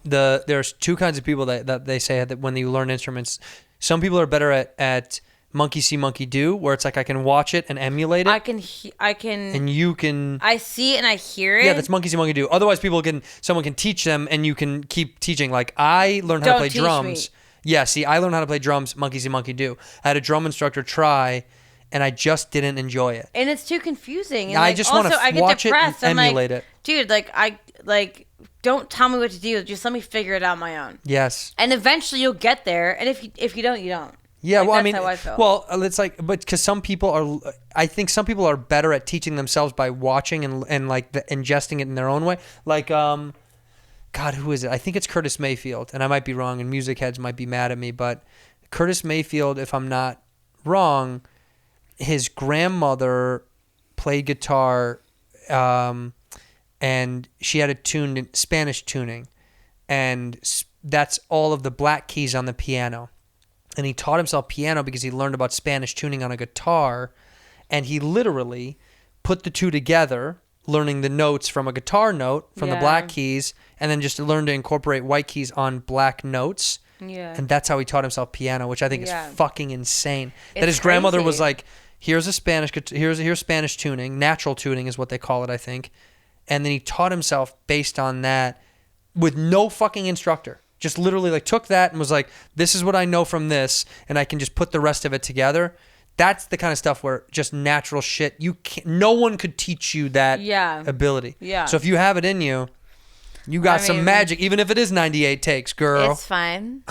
there's two kinds of people that they say that when you learn instruments, some people are better at monkey see, monkey do, where it's like I can watch it and emulate it. I can. And you can. I see it and I hear it. Yeah, that's monkey see, monkey do. Otherwise, someone can teach them and you can keep teaching. Like I learned how to play drums. Me. Yeah, see, I learned how to play drums, monkey see, monkey do. I had a drum instructor try, and I just didn't enjoy it. And it's too confusing. And I like, just want to watch it and emulate it. Dude, don't tell me what to do. Just let me figure it out on my own. Yes. And eventually you'll get there. And if you don't, you don't. Yeah, like, well, I mean, how I feel. Well, it's like, but because I think some people are better at teaching themselves by watching and like ingesting it in their own way. Like, God, who is it? I think it's Curtis Mayfield, and I might be wrong, and music heads might be mad at me, but Curtis Mayfield, if I'm not wrong, his grandmother played guitar, and she had it tuned in Spanish tuning, and that's all of the black keys on the piano. And he taught himself piano because he learned about Spanish tuning on a guitar, and he literally put the two together, learning the notes from a guitar note from the black keys, and then just learned to incorporate white keys on black notes. Yeah. And that's how he taught himself piano, which I think is fucking insane. That It's his grandmother crazy. was like, here's Spanish tuning. Natural tuning is what they call it, I think. And then he taught himself based on that with no fucking instructor. Just literally like took that and was like, this is what I know from this, and I can just put the rest of it together. That's the kind of stuff where just natural shit, no one could teach you that ability. Yeah. So if you have it in you, you got some magic, even if it is 98 takes, girl. It's fine.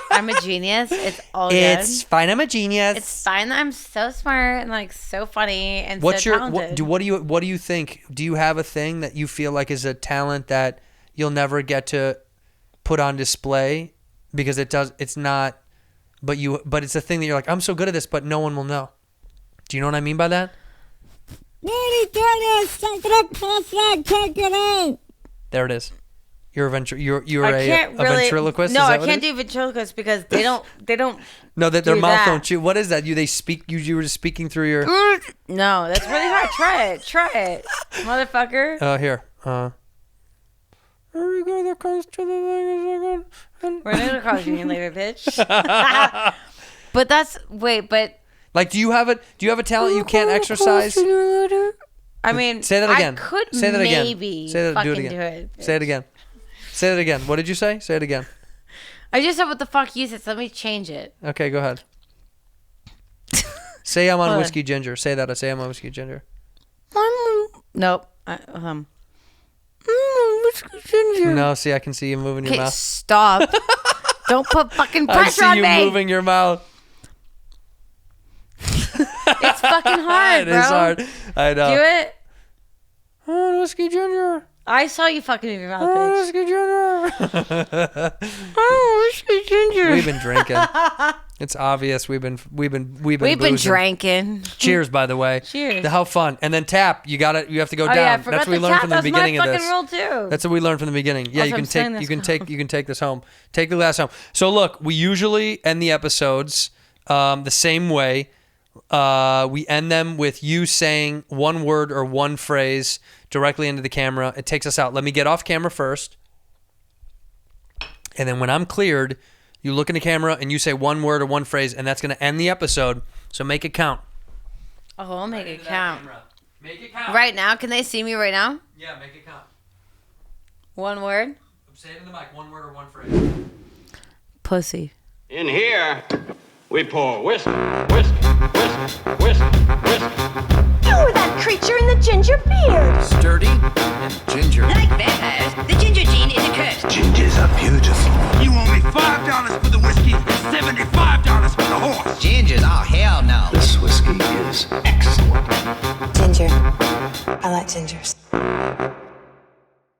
I'm a genius. It's all good. It's fine. I'm a genius. It's fine. I'm so smart and like so funny and so talented. What do you think? Do you have a thing that you feel like is a talent that you'll never get to put on display because it's not, but it's a thing that you're like, I'm so good at this, but no one will know. Do you know what I mean by that? There it is. You're a ventriloquist? No, Is that I what can't it is? do ventriloquist because they don't No, that their do mouth that. don't chew. What is that? They speak. You were just speaking through your. No, that's really hard. Try it, motherfucker. Here. Every guy that comes to the thing is like. We're gonna call you later, bitch. But like, do you have a talent you can't exercise? I mean, say that again. I could say that again. maybe say that. fucking Do it again. do it. Say it again. Say it again. What did you say? Say it again. I just said what the fuck you said, so let me change it. Okay, go ahead. Say I'm on Whiskey Ginger. Say that. I say I'm on Whiskey Ginger. Nope. Whiskey Ginger. No, see, I can see you moving your mouth. Stop. Don't put fucking pressure on me. I see you moving your mouth. It's fucking hard, bro. It is hard. I know. Do it. Oh, Whiskey Ginger. I saw you fucking move your mouth, Oh, bitch. Whiskey Ginger. Oh, Whiskey Ginger. We've been drinking. It's obvious. We've been been drinking. Cheers, by the way. Cheers. How fun. And then tap. You have to go down. Yeah, That's what we learned from the beginning of this. That's my fucking rule too. That's what we learned from the beginning. Yeah, you can take this home. Take the glass home. So look, we usually end the episodes the same way. We end them with you saying one word or one phrase directly into the camera. It takes us out. Let me get off camera first. And then when I'm cleared, you look in the camera and you say one word or one phrase, and that's going to end the episode. So make it count. Oh, I'll make it count. Make it count. Right now? Can they see me right now? Yeah, make it count. One word? Say it in the mic. One word or one phrase. Pussy. In here, we pour whisk, whisk, whisk, whisk, whisk. You were that creature in the ginger beard. Sturdy and ginger. Like vampires, the ginger gene is a curse. Gingers are beautiful. You owe me $5 for the whiskey and $75 for the horse. Gingers? Oh, hell no. This whiskey is excellent. Ginger. I like gingers.